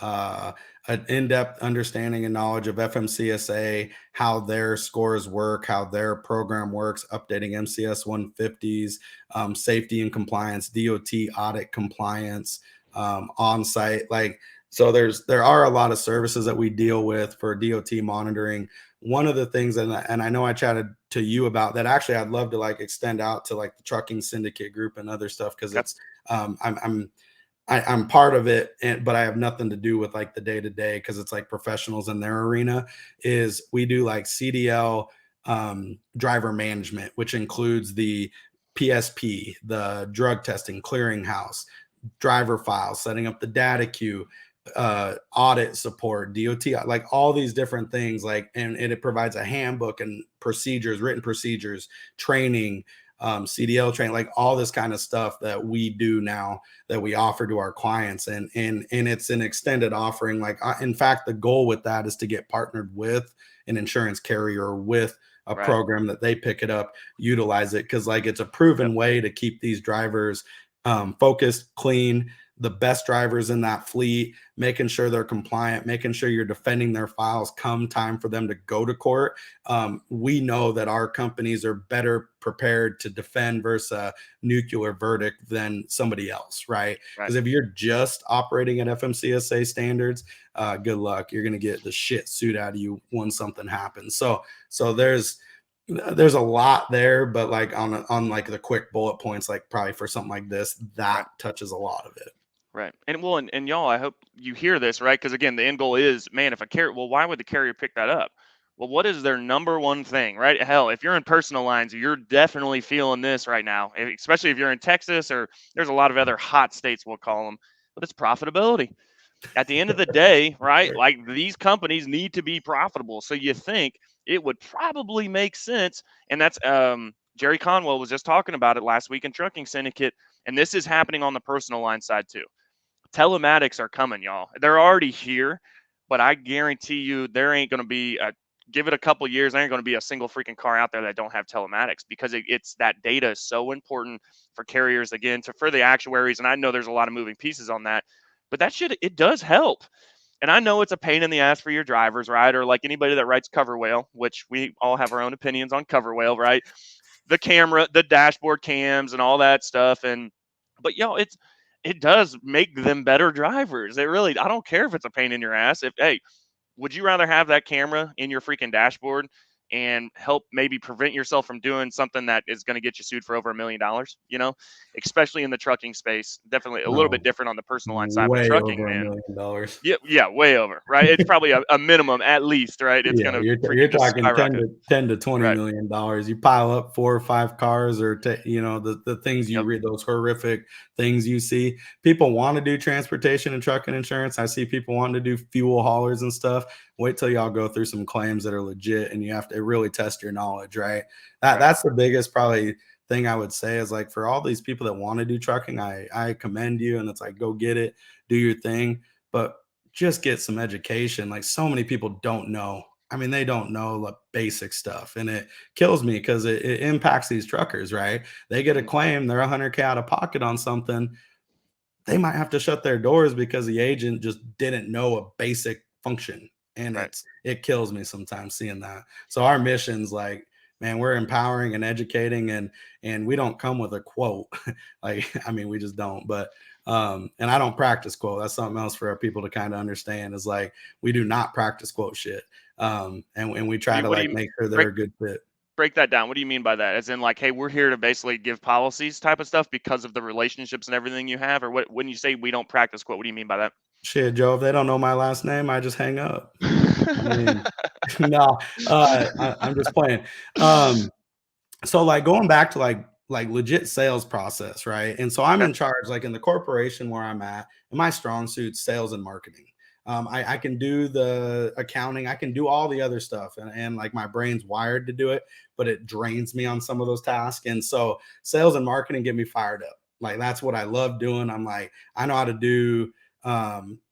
an in-depth understanding and knowledge of FMCSA, how their scores work, how their program works, updating MCS 150s, safety and compliance, DOT audit compliance, on-site. Like, so there are a lot of services that we deal with for DOT monitoring. One of the things, and I know I chatted to you about that, actually I'd love to like extend out to like the trucking syndicate group and other stuff, because it's I'm part of it, but I have nothing to do with like the day to day, because it's like professionals in their arena. Is we do like CDL driver management, which includes the PSP, the drug testing clearinghouse, driver files, setting up the data queue, audit support, DOT, like all these different things, like, and it provides a handbook and procedures, written procedures, training, CDL training, like all this kind of stuff that we do now, that we offer to our clients. And it's an extended offering. Like, in fact, the goal with that is to get partnered with an insurance carrier, with a program that they pick it up, utilize it. Cause like, it's a proven way to keep these drivers focused, clean, the best drivers in that fleet, making sure they're compliant, making sure you're defending their files come time for them to go to court. We know that our companies are better prepared to defend versus a nuclear verdict than somebody else, right? Because if you're just operating at FMCSA standards, good luck. You're going to get the shit suit out of you when something happens. So there's a lot there, but like on like the quick bullet points, like probably for something like this, that touches a lot of it. Right. And well, and y'all, I hope you hear this, right? Because again, the end goal is, man, if a carrier, well, why would the carrier pick that up? Well, what is their number one thing, right? Hell, if you're in personal lines, you're definitely feeling this right now, especially if you're in Texas, or there's a lot of other hot states, we'll call them, but it's profitability. At the end of the day, right? Like, these companies need to be profitable. So you think it would probably make sense. And that's, Jerry Conwell was just talking about it last week in Trucking Syndicate. And this is happening on the personal line side too. Telematics are coming, y'all. They're already here, but I guarantee you there ain't going to be give it a couple years, there ain't going to be a single freaking car out there that don't have telematics, because it's that data is so important for carriers, again, for the actuaries. And I know there's a lot of moving pieces on that, but it does help. And I know it's a pain in the ass for your drivers, right? Or like anybody that writes Cover Whale, which we all have our own opinions on Cover Whale, right? The camera, the dashboard cams and all that stuff. But y'all, it does make them better drivers. It really, I don't care if it's a pain in your ass. Hey, would you rather have that camera in your freaking dashboard and help maybe prevent yourself from doing something that is going to get you sued for over $1 million? You know, especially in the trucking space. Definitely a little bit different on the personal line side, but trucking, over man. $1 million. Yeah, way over, right? It's probably a minimum at least, right? It's Yeah, gonna you're talking skyrocket. 10 to 20 million dollars. You pile up 4 or 5 cars, or the things you read, those horrific things you see. People want to do transportation and trucking insurance. I see people wanting to do fuel haulers and stuff. Wait till y'all go through some claims that are legit, and you have to really test your knowledge, right? That's the biggest probably thing I would say, is like, for all these people that want to do trucking, I commend you, and it's like, go get it, do your thing, but just get some education. Like, so many people don't know. I mean, they don't know the basic stuff, and it kills me because it impacts these truckers, right? They get a claim, they're $100K out of pocket on something. They might have to shut their doors because the agent just didn't know a basic function. And it kills me sometimes seeing that. So our mission's like, man, we're empowering and educating, and we don't come with a quote. Like, I mean, we just don't. But and I don't practice quote. That's something else for our people to kind of understand, is like, we do not practice quote shit. And we try to like make sure they're a good fit. Break that down. What do you mean by that? As in, like, hey, we're here to basically give policies type of stuff because of the relationships and everything you have? Or what, when you say we don't practice quote, what do you mean by that? Shit, Joe, if they don't know my last name, I just hang up. I mean, no, I'm just playing. So like going back to like legit sales process, right? And so I'm in charge, like in the corporation where I'm at, and my strong suit's sales and marketing. I can do the accounting, I can do all the other stuff, and like my brain's wired to do it, but it drains me on some of those tasks. And so sales and marketing get me fired up. Like that's what I love doing. I'm like, I know how to do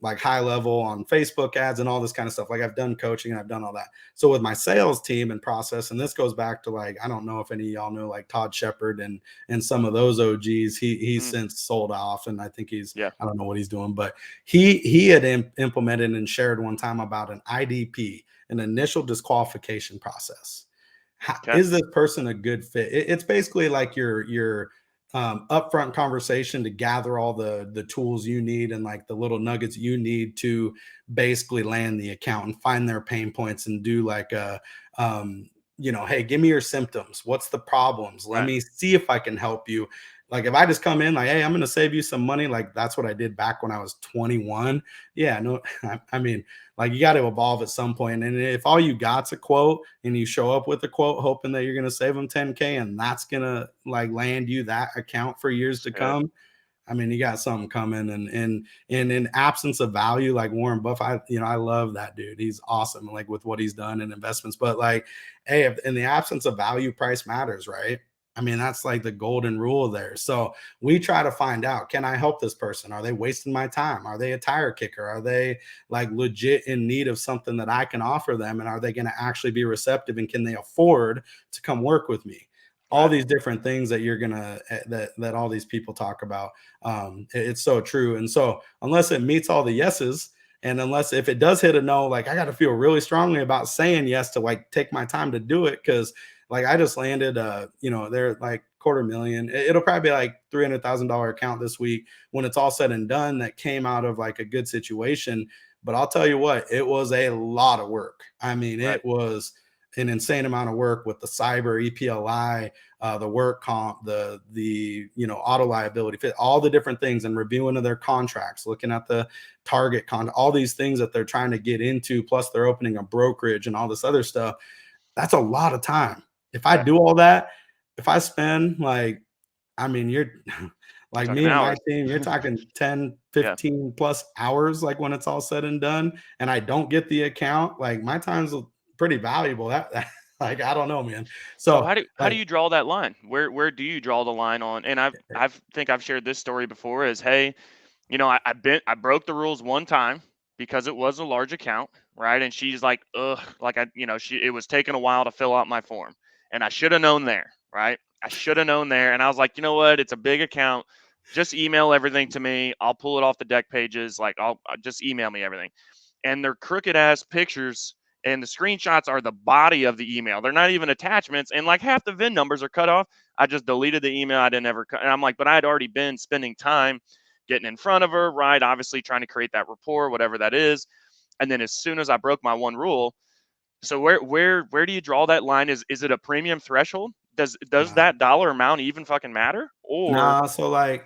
like high level on Facebook ads and all this kind of stuff. Like I've done coaching and I've done all that. So with my sales team and process, and this goes back to like, I don't know if any of y'all know like Todd Shepard and some of those OGs. He's since sold off, and I think he's I don't know what he's doing, but he had implemented and shared one time about an IDP, an initial disqualification process. Is this person a good fit? It's basically like your upfront conversation to gather all the tools you need and like the little nuggets you need to basically land the account and find their pain points and do like a hey, give me your symptoms, what's the problems, let me see if I can help you. Like if I just come in like, hey, I'm going to save you some money, like that's what I did back when I was 21. Yeah, no, I mean, like you got to evolve at some point. And if all you got's a quote and you show up with a quote hoping that you're going to save them 10K and that's going to like land you that account for years to come, I mean, you got something coming. And in absence of value, like Warren Buffett, I love that dude. He's awesome, like with what he's done in investments. But like, hey, if in the absence of value, price matters, right? I mean, that's like the golden rule there. So we try to find out, can I help this person? Are they wasting my time? Are they a tire kicker? Are they like legit in need of something that I can offer them? And are they going to actually be receptive? And can they afford to come work with me? All these different things that you're gonna that all these people talk about. It's so true. And so unless it meets all the yeses, and unless if it does hit a no, like I got to feel really strongly about saying yes to like take my time to do it, because like I just landed they're like $250,000. It'll probably be like $300,000 account this week when it's all said and done, that came out of like a good situation. But I'll tell you what, it was a lot of work. I mean, it was an insane amount of work with the cyber EPLI, the work comp, the auto liability fit, all the different things, and reviewing of their contracts, looking at the target all these things that they're trying to get into, plus they're opening a brokerage and all this other stuff. That's a lot of time. If I do all that, if I spend like, I mean, you're like me and my team, you're talking 10, 15 plus hours, like when it's all said and done, and I don't get the account, like my time's pretty valuable. That like, I don't know, man. So how do you draw that line? Where do you draw the line on? And I think I've shared this story before, is, hey, I broke the rules one time because it was a large account, right? And she's like, ugh, like it was taking a while to fill out my form, and I should have known there, right? I should have known there. And I was like, you know what? It's a big account. Just email everything to me. I'll pull it off the deck pages. Like I'll just email me everything. And they're crooked ass pictures, and the screenshots are the body of the email. They're not even attachments, and like half the VIN numbers are cut off. I just deleted the email. I didn't ever cut. And I'm like, but I had already been spending time getting in front of her, right? Obviously trying to create that rapport, whatever that is. And then as soon as I broke my one rule, so where do you draw that line? Is it a premium threshold? Does that dollar amount even fucking matter? Or so like,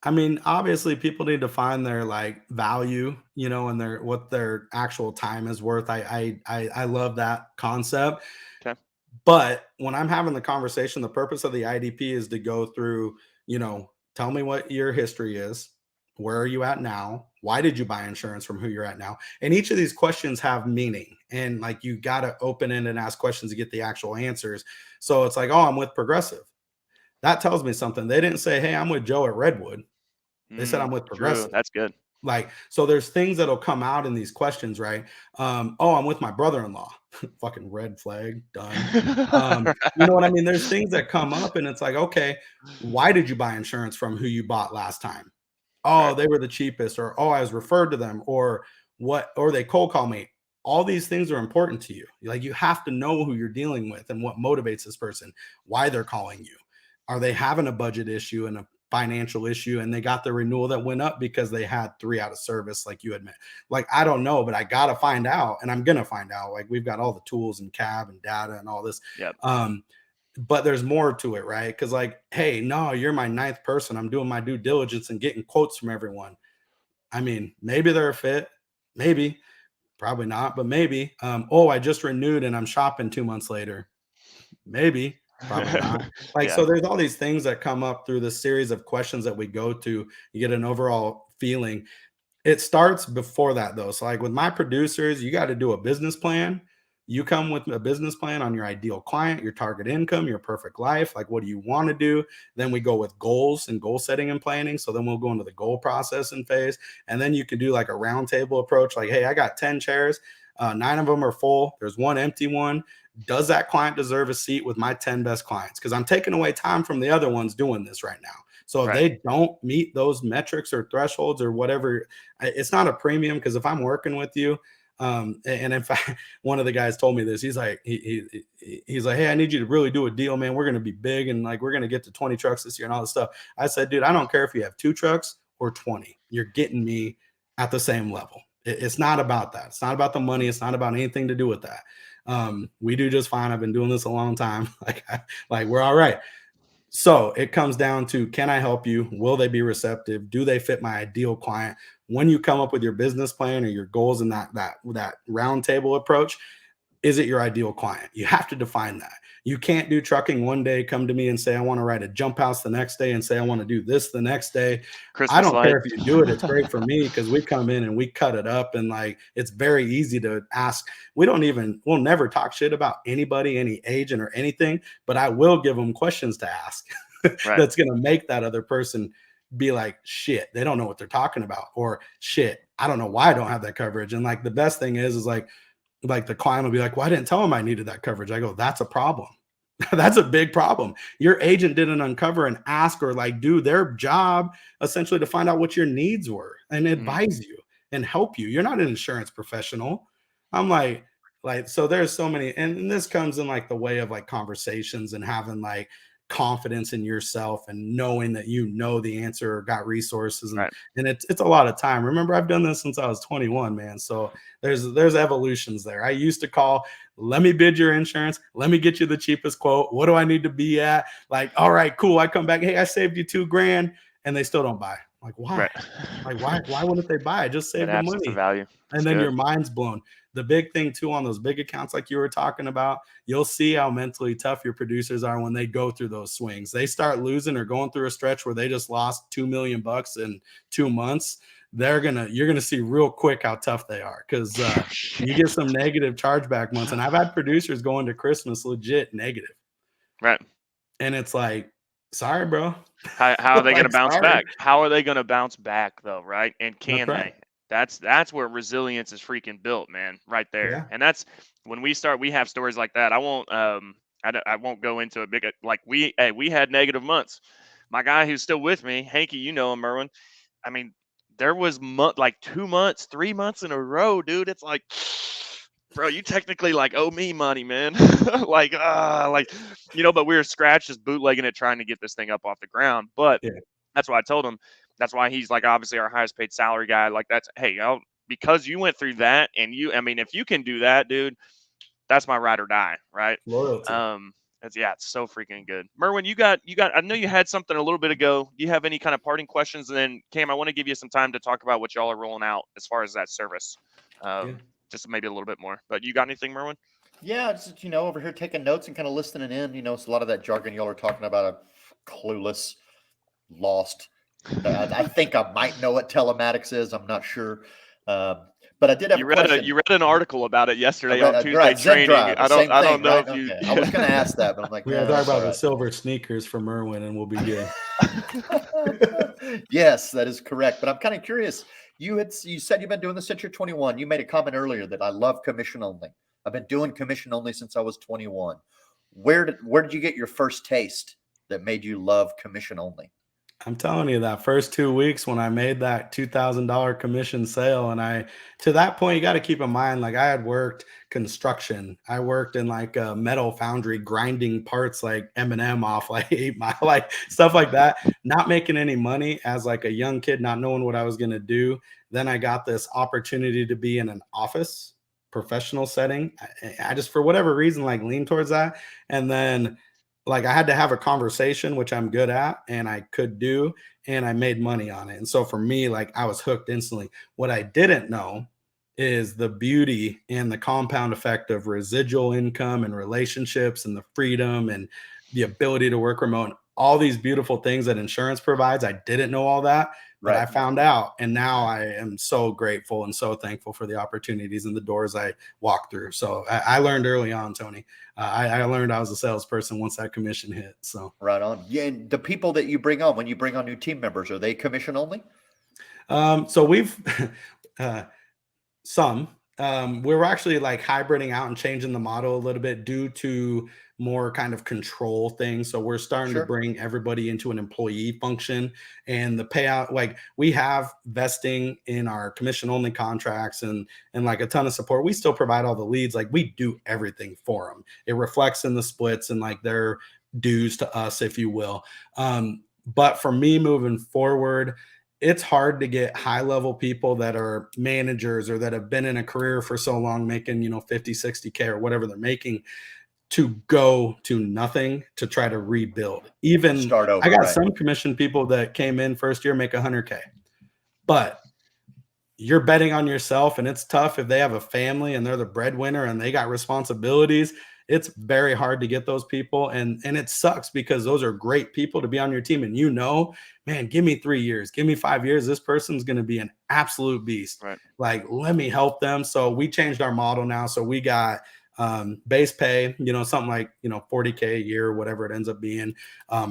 I mean, obviously people need to find their like value, and what their actual time is worth. I love that concept. Okay. But when I'm having the conversation, the purpose of the IDP is to go through, tell me what your history is. Where are you at now? Why did you buy insurance from who you're at now? And each of these questions have meaning. And like, you got to open it and ask questions to get the actual answers. So it's like, oh, I'm with Progressive. That tells me something. They didn't say, hey, I'm with Joe at Redwood. They said I'm with Progressive. True. That's good. Like, so there's things that'll come out in these questions, right? Oh, I'm with my brother-in-law. Fucking red flag, done. You know what I mean? There's things that come up, and it's like, okay, why did you buy insurance from who you bought last time? Oh, they were the cheapest, or oh, I was referred to them, or what, or they cold call me. all these things are important to you. Like, you have to know who you're dealing with and what motivates this person, why they're calling you. Are they having a budget issue and a financial issue, and they got the renewal that went up because they had 3 out of service, like you admit? Like, I don't know, but I got to find out, and I'm going to find out. Like, we've got all the tools and CAB and data and all this. Yep. But there's more to it, right? Because, like, hey, no, you're my 9th person. I'm doing my due diligence and getting quotes from everyone. I mean, maybe they're a fit, maybe, probably not, but maybe. Oh, I just renewed and I'm shopping 2 months later. Maybe, probably not. Like, Yeah. so there's all these things that come up through the series of questions that we go to. You get an overall feeling. It starts before that, though. So, like, with my producers, you got to do a business plan. You come with a business plan on your ideal client, your target income, your perfect life. Like, what do you want to do? Then we go with goals and goal setting and planning. So then we'll go into the goal processing phase. And then you can do like a roundtable approach. Like, hey, I got 10 chairs. 9 of them are full. There's 1 empty one. Does that client deserve a seat with my 10 best clients? Because I'm taking away time from the other ones doing this right now. So if they don't meet those metrics or thresholds or whatever, it's not a premium. Because if I'm working with you, and in fact, one of the guys told me this. He's like, he's like, hey, I need you to really do a deal, man. We're going to be big, and like, we're going to get to 20 trucks this year and all this stuff. I said, dude, I don't care if you have 2 trucks or 20. You're getting me at the same level. It's not about that. It's not about the money. It's not about anything to do with that. We do just fine. I've been doing this a long time. Like we're all right. So it comes down to, can I help you? Will they be receptive? Do they fit my ideal client? When you come up with your business plan or your goals and that round table approach, is it your ideal client? You have to define that. You can't do trucking one day, come to me and say, I want to ride a jump house the next day, and say, I want to do this the next day. Christmas I don't light. care if you do it. It's great for me because we come in and we cut it up, and like, it's very easy to ask. We'll never talk shit about anybody, any agent or anything, but I will give them questions to ask that's going to make that other person be like, shit, they don't know what they're talking about, or shit, I don't know why I don't have that coverage. And like, the best thing is like the client will be like, well, I didn't tell him I needed that coverage. I go, that's a problem. That's a big problem. Your agent didn't uncover and ask or like do their job essentially to find out what your needs were and advise you and help you. You're not an insurance professional. I'm like, so there's so many, and this comes in like the way of like conversations and having like confidence in yourself and knowing that you know the answer or got resources, and it's a lot of time. Remember, I've done this since I was 21, man. So there's evolutions there. I used to call, let me bid your insurance, let me get you the cheapest quote. What do I need to be at? Like, all right, cool. I come back, hey, I saved you $2,000, and they still don't buy. Like, why? Like, why wouldn't they buy? I just saved the money. Value. And then your mind's blown. The big thing too on those big accounts like you were talking about, you'll see how mentally tough your producers are when they go through those swings. They start losing or going through a stretch where they just lost $2 million in 2 months. You're gonna see real quick how tough they are, because you get some negative chargeback months. And I've had producers go into Christmas legit negative. Right. And it's like, sorry, bro. How are they going to bounce back? How are they going to bounce back though? Right. And can they? That's where resilience is freaking built, man, right there. Yeah. And that's when we have stories like that. I won't go into a big, like we had negative months. My guy who's still with me, Hanky, you know him, Merwin. I mean, there was like 2 months, 3 months in a row, dude. It's like, bro, you technically like owe me money, man. but we were scratched, just bootlegging it, trying to get this thing up off the ground. But that's why I told him. That's why he's like obviously our highest paid salary guy. Like because you went through that, and if you can do that, dude, that's my ride or die, right? Loyalty. It's so freaking good. Merwin, you got. I know you had something a little bit ago. Do you have any kind of parting questions? And then Cam, I want to give you some time to talk about what y'all are rolling out as far as that service. Just maybe a little bit more. But you got anything, Merwin? Yeah, just over here taking notes and kind of listening in. It's a lot of that jargon y'all are talking about. Clueless, lost. I think I might know what telematics is. I'm not sure. But I did have a question. You read an article about it yesterday on Tuesday training. Drive, I don't know if you. Okay. I was going to ask that, but I'm like, we gotta talk about the silver sneakers for Merwin, and we'll be good. Yes, that is correct. But I'm kind of curious. You said you've been doing this since you're 21. You made a comment earlier that I love commission only. I've been doing commission only since I was 21. Where did you get your first taste that made you love commission only? I'm telling you, that first 2 weeks when I made that $2,000 commission sale, and to that point, you got to keep in mind, like I had worked construction. I worked in like a metal foundry, grinding parts like M&M off like 8 Mile, like stuff like that, not making any money as like a young kid, not knowing what I was going to do. Then I got this opportunity to be in an office professional setting. I just, for whatever reason, like lean towards that. And then like I had to have a conversation, which I'm good at and I could do, and I made money on it. And so for me, like I was hooked instantly. What I didn't know is the beauty and the compound effect of residual income and relationships and the freedom and the ability to work remote, all these beautiful things that insurance provides. I didn't know all that, but I found out. And now I am so grateful and so thankful for the opportunities and the doors I walked through. So I learned early on, Tony. I learned I was a salesperson once that commission hit. So right on. Yeah, and the people that you bring on, when you bring on new team members, are they commission only? So we've some. We're actually like hybriding out and changing the model a little bit due to more kind of control things. So we're starting to bring everybody into an employee function, and the payout, like we have vesting in our commission only contracts and like a ton of support. We still provide all the leads. Like we do everything for them. It reflects in the splits and like their dues to us, if you will. But for me moving forward, it's hard to get high level people that are managers or that have been in a career for so long making, 50, 60K or whatever they're making, to go to nothing to try to rebuild. Even start over. I got some commission people that came in first year make 100K, but you're betting on yourself, and it's tough if they have a family and they're the breadwinner and they got responsibilities. It's very hard to get those people. And it sucks because those are great people to be on your team. And man, give me 3 years, give me 5 years. This person's going to be an absolute beast. Right. Like, let me help them. So we changed our model now. So we got base pay, something like, 40K a year, whatever it ends up being,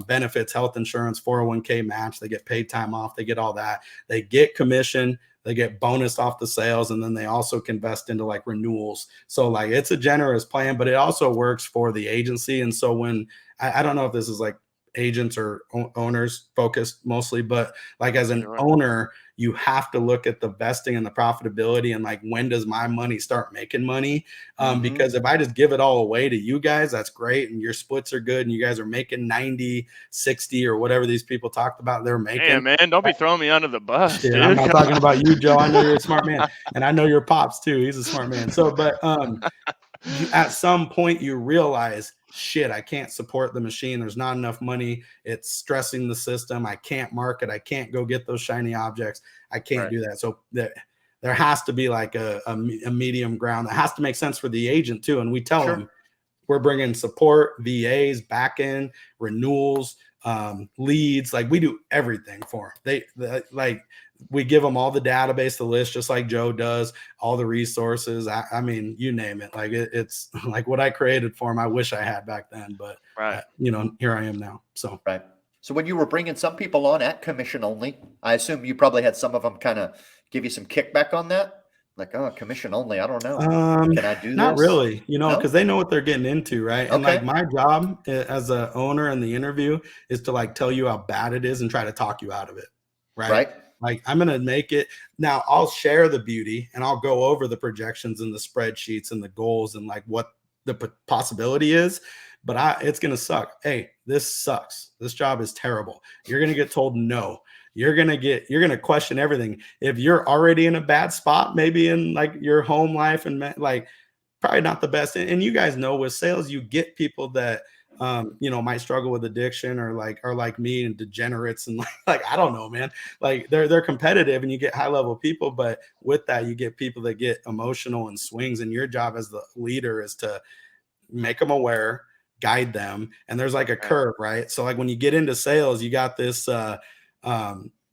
benefits, health insurance, 401k match. They get paid time off. They get all that. They get commission. They get bonus off the sales, and then they also can invest into like renewals. So like it's a generous plan, but it also works for the agency. And so when I don't know if this is like agents or owners focused mostly, but like as an owner, you have to look at the vesting and the profitability and like, when does my money start making money? Because if I just give it all away to you guys, that's great. And your splits are good. And you guys are making 90, 60 or whatever these people talked about they're making. Yeah, man, don't be throwing me under the bus, dude. I'm not talking about you, Joe. I know you're a smart man, and I know your pops too. He's a smart man. So, but at some point you realize, shit, I can't support the machine. There's not enough money. It's stressing the system. I can't market. I can't go get those shiny objects. I can't do that. So there has to be like a medium ground that has to make sense for the agent too. And we tell them we're bringing support, VAs, back end, renewals, leads. Like we do everything for them. Like we give them all the database, the list, just like Joe does, all the resources. I mean, you name it. Like it's like what I created for them. I wish I had back then, but here I am now. So So when you were bringing some people on at commission only, I assume you probably had some of them kind of give you some kickback on that. Like, oh, commission only, I don't know. Can I do this? Not really, because they know what they're getting into, right? And like my job as a owner in the interview is to like tell you how bad it is and try to talk you out of it, right? Like I'm going to make it. Now I'll share the beauty and I'll go over the projections and the spreadsheets and the goals and like what the possibility is, but it's going to suck. Hey, this sucks. This job is terrible. You're going to get told no. You're going to question everything. If you're already in a bad spot, maybe in like your home life and like probably not the best. And you guys know with sales, you get people that, might struggle with addiction or are like me and degenerates. And like, I don't know, man, like they're competitive and you get high level people, but with that, you get people that get emotional and swings. And your job as the leader is to make them aware, guide them. And there's like a curve, right? So like when you get into sales, you got this,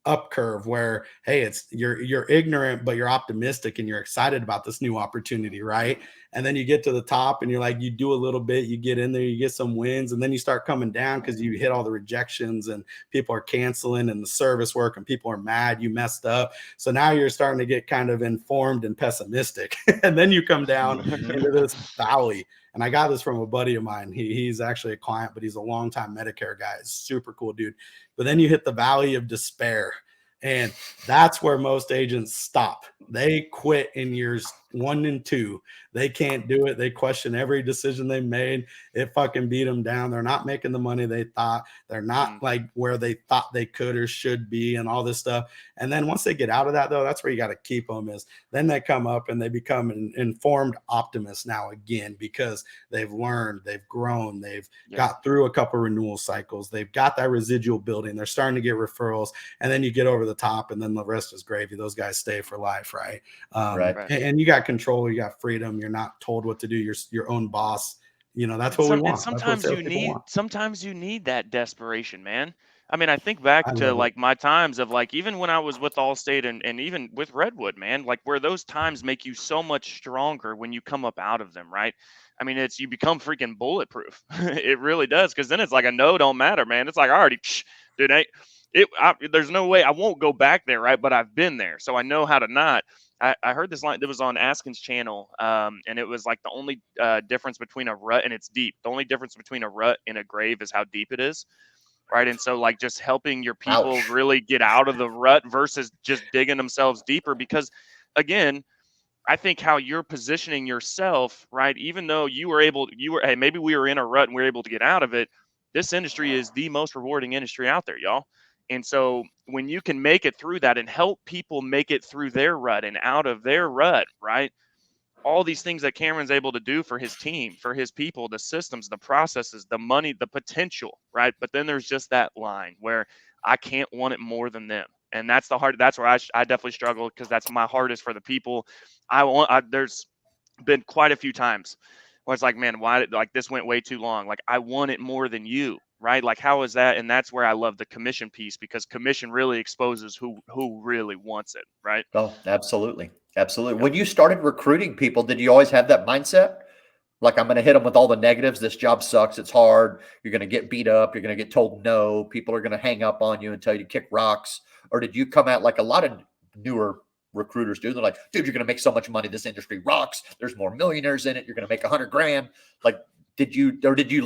up curve where, hey, you're ignorant, but you're optimistic and you're excited about this new opportunity, right? And then you get to the top and you're like, you do a little bit, you get in there, you get some wins, and then you start coming down because you hit all the rejections and people are canceling and the service work and people are mad you messed up. So now you're starting to get kind of informed and pessimistic. And then you come down into this valley. And I got this from a buddy of mine. He's actually a client, but he's a longtime Medicare guy. Super cool dude. But then you hit the valley of despair. And that's where most agents stop. They quit in years 1 and 2. They can't do it. They question every decision they made. It fucking beat them down. They're not making the money they thought. They're not like where they thought they could or should be and all this stuff. And then once they get out of that, though, that's where you got to keep them is then they come up and they become an informed optimist now again, because they've learned, they've grown, they've got through a couple renewal cycles. They've got that residual building. They're starting to get referrals. And then you get over the top and then the rest is gravy. Those guys stay for life, right? And you got control, you got freedom. You're not told what to do. You're your own boss. You know, that's what we want. And sometimes you need that desperation, man. I mean, I think back to like my times of like, even when I was with Allstate and even with Redwood, man, like where those times make you so much stronger when you come up out of them, right? I mean, you become freaking bulletproof. It really does. Cause then it's like a no don't matter, man. It's like, I already, dude, there's no way I won't go back there, right? But I've been there. So I know how to not. I heard this line that was on Askin's channel, and it was like the only difference between a rut, and it's deep. The only difference between a rut and a grave is how deep it is, right? And so like just helping your people really get out of the rut versus just digging themselves deeper. Because again, I think how you're positioning yourself, right? Even though hey, maybe we were in a rut and we were able to get out of it. This industry is the most rewarding industry out there, y'all. And so when you can make it through that and help people make it through their rut and out of their rut, right? All these things that Cameron's able to do for his team, for his people, the systems, the processes, the money, the potential, right? But then there's just that line where I can't want it more than them. And that's that's where I definitely struggle, because that's my hardest for the people. There's been quite a few times where it's like, man, why, like this went way too long. Like I want it more than you. Right? Like, how is that? And that's where I love the commission piece, because commission really exposes who really wants it. Right? Oh, absolutely. Absolutely. When you started recruiting people, did you always have that mindset? Like, I'm going to hit them with all the negatives. This job sucks. It's hard. You're going to get beat up. You're going to get told no. People are going to hang up on you and tell you to kick rocks. Or did you come out like a lot of newer recruiters do? They're like, dude, you're going to make so much money. This industry rocks. There's more millionaires in it. You're going to make $100,000. Like, did you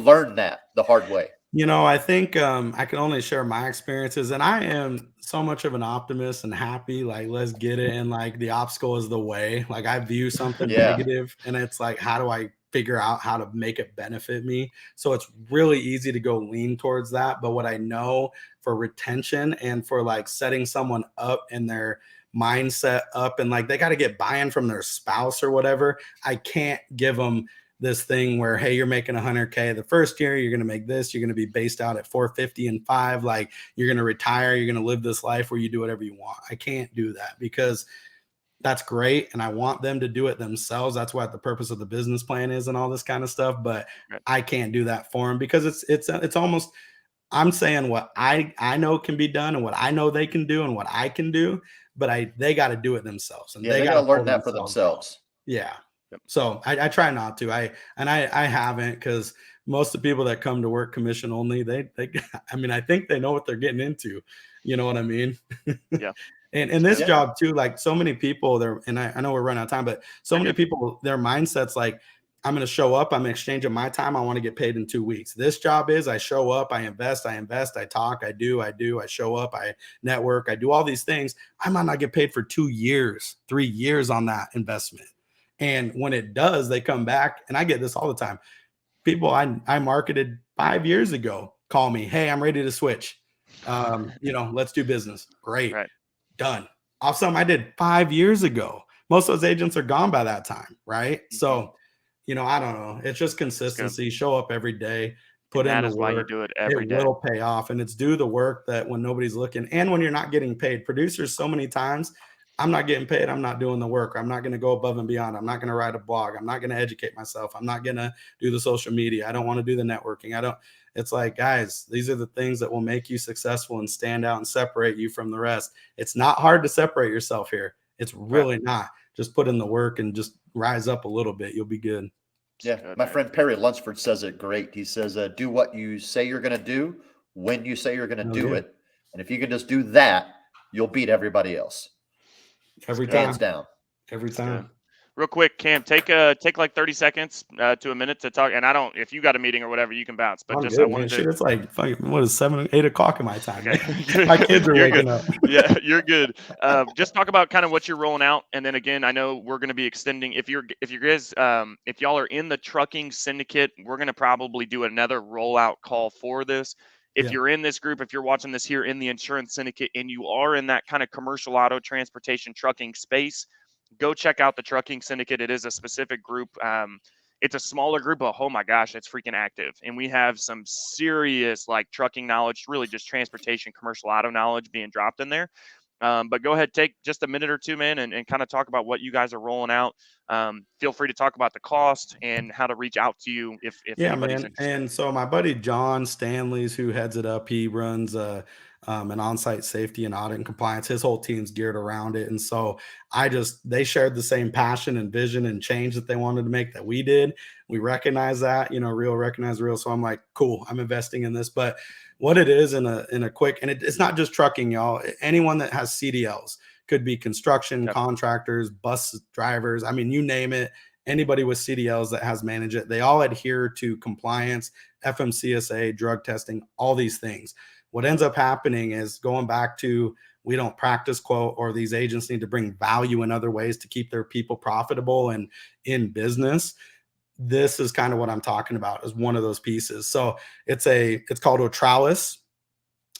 learn that the hard way? You know, I think I can only share my experiences, and I am so much of an optimist and happy, like, let's get it. And like the obstacle is the way. Like I view something negative and it's like, how do I figure out how to make it benefit me? So it's really easy to go lean towards that. But what I know for retention and for like setting someone up and their mindset up, and like they got to get buy-in from their spouse or whatever, I can't give them this thing where, hey, you're making 100K the first year, you're going to make this, you're going to be based out at 450 and 5, like you're going to retire, you're going to live this life where you do whatever you want. I can't do that, because that's great. And I want them to do it themselves. That's what the purpose of the business plan is and all this kind of stuff. But I can't do that for them, because it's almost, I'm saying what I know can be done and what I know they can do and what I can do, but they got to do it themselves. And they got to learn that for themselves. Yeah. So I try not to. I haven't, because most of the people that come to work commission only, they I mean, I think they know what they're getting into. You know what I mean? Yeah. And this job too, like so many people there, and I know we're running out of time, but so many people, their mindset's like, I'm going to show up, I'm exchanging my time, I want to get paid in 2 weeks. This job is I show up, I invest, I talk, I show up, I network, I do all these things. I might not get paid for 2 years, 3 years on that investment. And when it does, they come back, and I get this all the time. People I marketed 5 years ago call me, hey, I'm ready to switch. Let's do business. Great. Right. Done. Off something I did 5 years ago. Most of those agents are gone by that time. Right. Mm-hmm. So, I don't know. It's just consistency. Show up every day. Put in the work. That is why you do it every day. It will pay off. And it's do the work that when nobody's looking, and when you're not getting paid. Producers, so many times, I'm not getting paid. I'm not doing the work. I'm not going to go above and beyond. I'm not going to write a blog. I'm not going to educate myself. I'm not going to do the social media. I don't want to do the networking. It's like, guys, these are the things that will make you successful and stand out and separate you from the rest. It's not hard to separate yourself here. It's really not. Just put in the work and just rise up a little bit. You'll be good. Yeah. My friend Perry Lunsford says it great. He says, do what you say you're going to do when you say you're going to do it. And if you can just do that, you'll beat everybody else. Every time. Hands down. Every time. Real quick, Cam, take like 30 seconds to a minute to talk. And I don't, if you got a meeting or whatever, you can bounce. But I'm just I good, man. wanted Shit, to. it's like fucking, what is 7, 8 o'clock in my time, Okay, man. My kids are you're waking good. up. Yeah, you're good. Just talk about kind of what you're rolling out, and then again, I know we're going to be extending. If you guys, if y'all are in the trucking syndicate, we're going to probably do another rollout call for this. If Yeah. you're in this group, if you're watching this here in the insurance syndicate, and you are in that kind of commercial auto transportation trucking space, go check out the trucking syndicate. It is a specific group. It's a smaller group, but oh my gosh, it's freaking active. And we have some serious like trucking knowledge, really just transportation, commercial auto knowledge being dropped in there. But go ahead, take just a minute or two, man, and kind of talk about what you guys are rolling out. Feel free to talk about the cost and how to reach out to you if Yeah, anybody's man. interested. And so my buddy John Stanley's, who heads it up, he runs an on-site safety and audit and compliance. His whole team's geared around it, and so they shared the same passion and vision and change that they wanted to make that we did. We recognize that, real recognize real. So I'm like, cool, I'm investing in this. But what it is in a quick, and it's not just trucking, y'all. Anyone that has CDLs, could be construction Yep. contractors, bus drivers. I mean, you name it. Anybody with CDLs that has managed it, they all adhere to compliance, FMCSA, drug testing, all these things. What ends up happening is going back to, we don't practice quote, or these agents need to bring value in other ways to keep their people profitable and in business. This is kind of what I'm talking about, is one of those pieces. So it's called Otralis.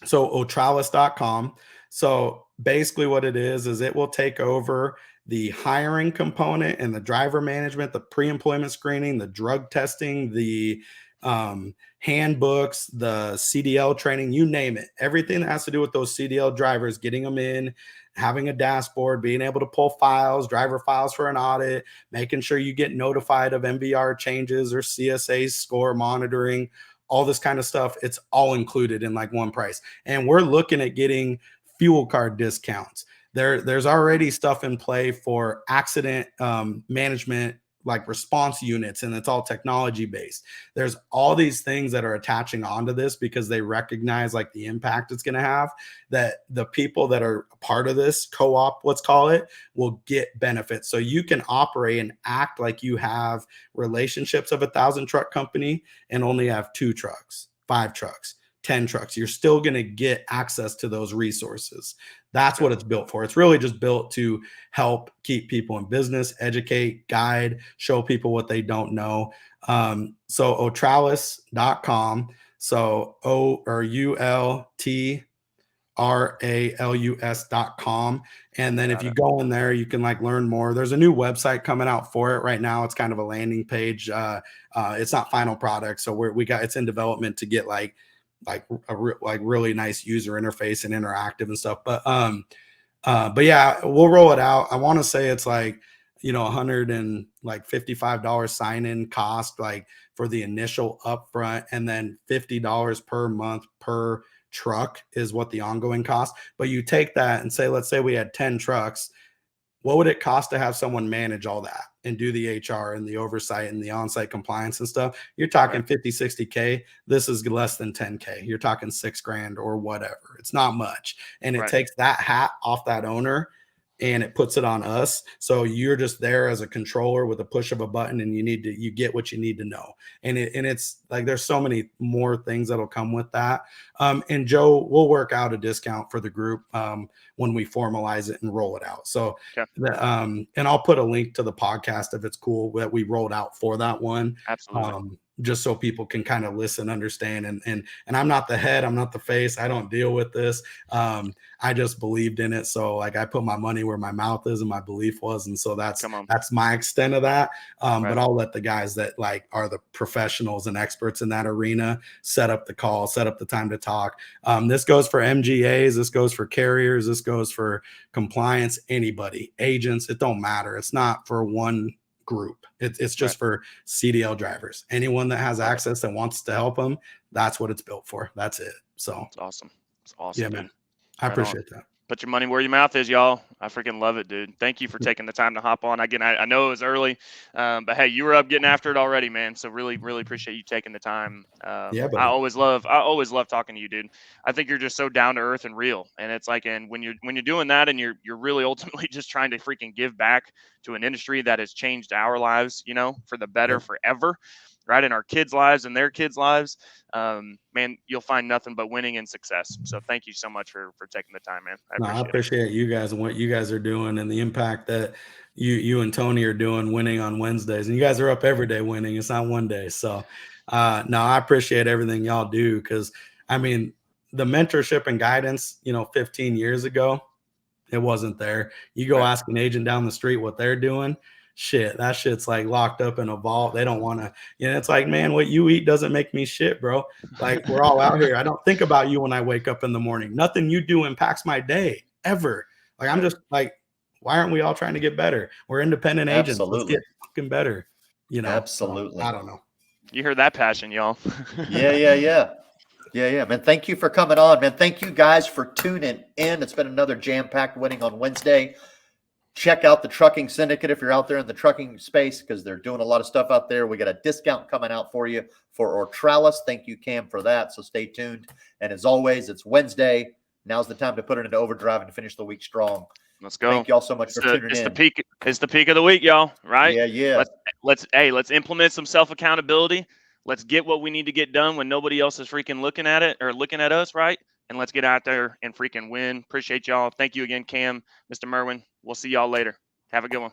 So otralis.com. So basically what it is it will take over the hiring component and the driver management, the pre-employment screening, the drug testing, the handbooks, the CDL training, you name it. Everything that has to do with those CDL drivers, getting them in, having a dashboard, being able to pull files, driver files for an audit, making sure you get notified of MVR changes or CSA score monitoring, all this kind of stuff. It's all included in like one price. And we're looking at getting fuel card discounts. There's already stuff in play for accident management, like response units, and it's all technology based. There's all these things that are attaching onto this because they recognize like the impact it's going to have, that the people that are part of this co-op, let's call it, will get benefits. So you can operate and act like you have relationships of 1,000 truck company and only have 2 trucks, 5 trucks, 10 trucks. You're still going to get access to those resources. That's what it's built for. It's really just built to help keep people in business, educate, guide, show people what they don't know. So otralis.com. So ULTRALUS.com. And then if you go in there, you can like learn more. There's a new website coming out for it right now. It's kind of a landing page. It's not final product. So it's in development to get like really nice user interface and interactive and stuff. But yeah, we'll roll it out. I want to say it's like, $155 sign-in cost, like for the initial upfront, and then $50 per month per truck is what the ongoing cost. But you take that and say, let's say we had 10 trucks. What would it cost to have someone manage all that and do the HR and the oversight and the on-site compliance and stuff? You're talking 50, 60K. This is less than 10K. You're talking $6,000 or whatever. It's not much. And it takes that hat off that owner and it puts it on us. So you're just there as a controller with a push of a button, and you get what you need to know. And it's like, there's so many more things that'll come with that. And Joe, we'll work out a discount for the group when we formalize it and roll it out. So, and I'll put a link to the podcast if it's cool that we rolled out for that one. Absolutely. Just so people can kind of listen, understand, and I'm not the head, I'm not the face, I don't deal with this. I just believed in it, so like I put my money where my mouth is, and my belief was, and so that's my extent of that. But I'll let the guys that like are the professionals and experts in that arena set up the call, set up the time to talk. This goes for MGAs, this goes for carriers, this goes for compliance, anybody, agents. It don't matter. It's not for one group. It's just for CDL drivers. Anyone that has access and wants to help them, that's what it's built for. That's it. So it's awesome. It's awesome. Yeah, man. I appreciate that. Put your money where your mouth is, y'all. I freaking love it, dude. Thank you for taking the time to hop on. Again, I know it was early, but hey, you were up getting after it already, man. So really, really appreciate you taking the time. Yeah, I buddy. always love talking to you, dude. I think you're just so down to earth and real. And it's like, and when you're doing that, and you're really ultimately just trying to freaking give back to an industry that has changed our lives, for the better Yep. forever, right? In our kids' lives and their kids' lives. Man, you'll find nothing but winning and success. So thank you so much for taking the time, man. I No, I appreciate it. appreciate you guys and what you guys are doing and the impact that you and Tony are doing winning on Wednesdays. And you guys are up every day winning. It's not one day. So no, I appreciate everything y'all do because I mean the mentorship and guidance, 15 years ago, it wasn't there. You go Right. ask an agent down the street what they're doing. Shit, that shit's like locked up and evolved. They don't want to, it's like, man, what you eat doesn't make me shit, bro. Like we're all out here. I don't think about you when I wake up in the morning. Nothing you do impacts my day ever. Like I'm just like, why aren't we all trying to get better? We're independent agents. Let's Absolutely. get fucking better. Absolutely. So, I don't know. You heard that passion, y'all. Yeah, man. Thank you for coming on, man. Thank you guys for tuning in. It's been another jam-packed winning on Wednesday. Check out the Trucking Syndicate if you're out there in the trucking space because they're doing a lot of stuff out there. We got a discount coming out for you for Ortralis. Thank you, Cam, for that. So stay tuned. And as always, it's Wednesday. Now's the time to put it into overdrive and finish the week strong. Let's go. Thank you all so much for tuning It's in. It's the peak of the week, y'all. Right? Yeah. Let's implement some self accountability. Let's get what we need to get done when nobody else is freaking looking at it or looking at us, right? And let's get out there and freaking win. Appreciate y'all. Thank you again, Cam, Mr. Merwin. We'll see y'all later. Have a good one.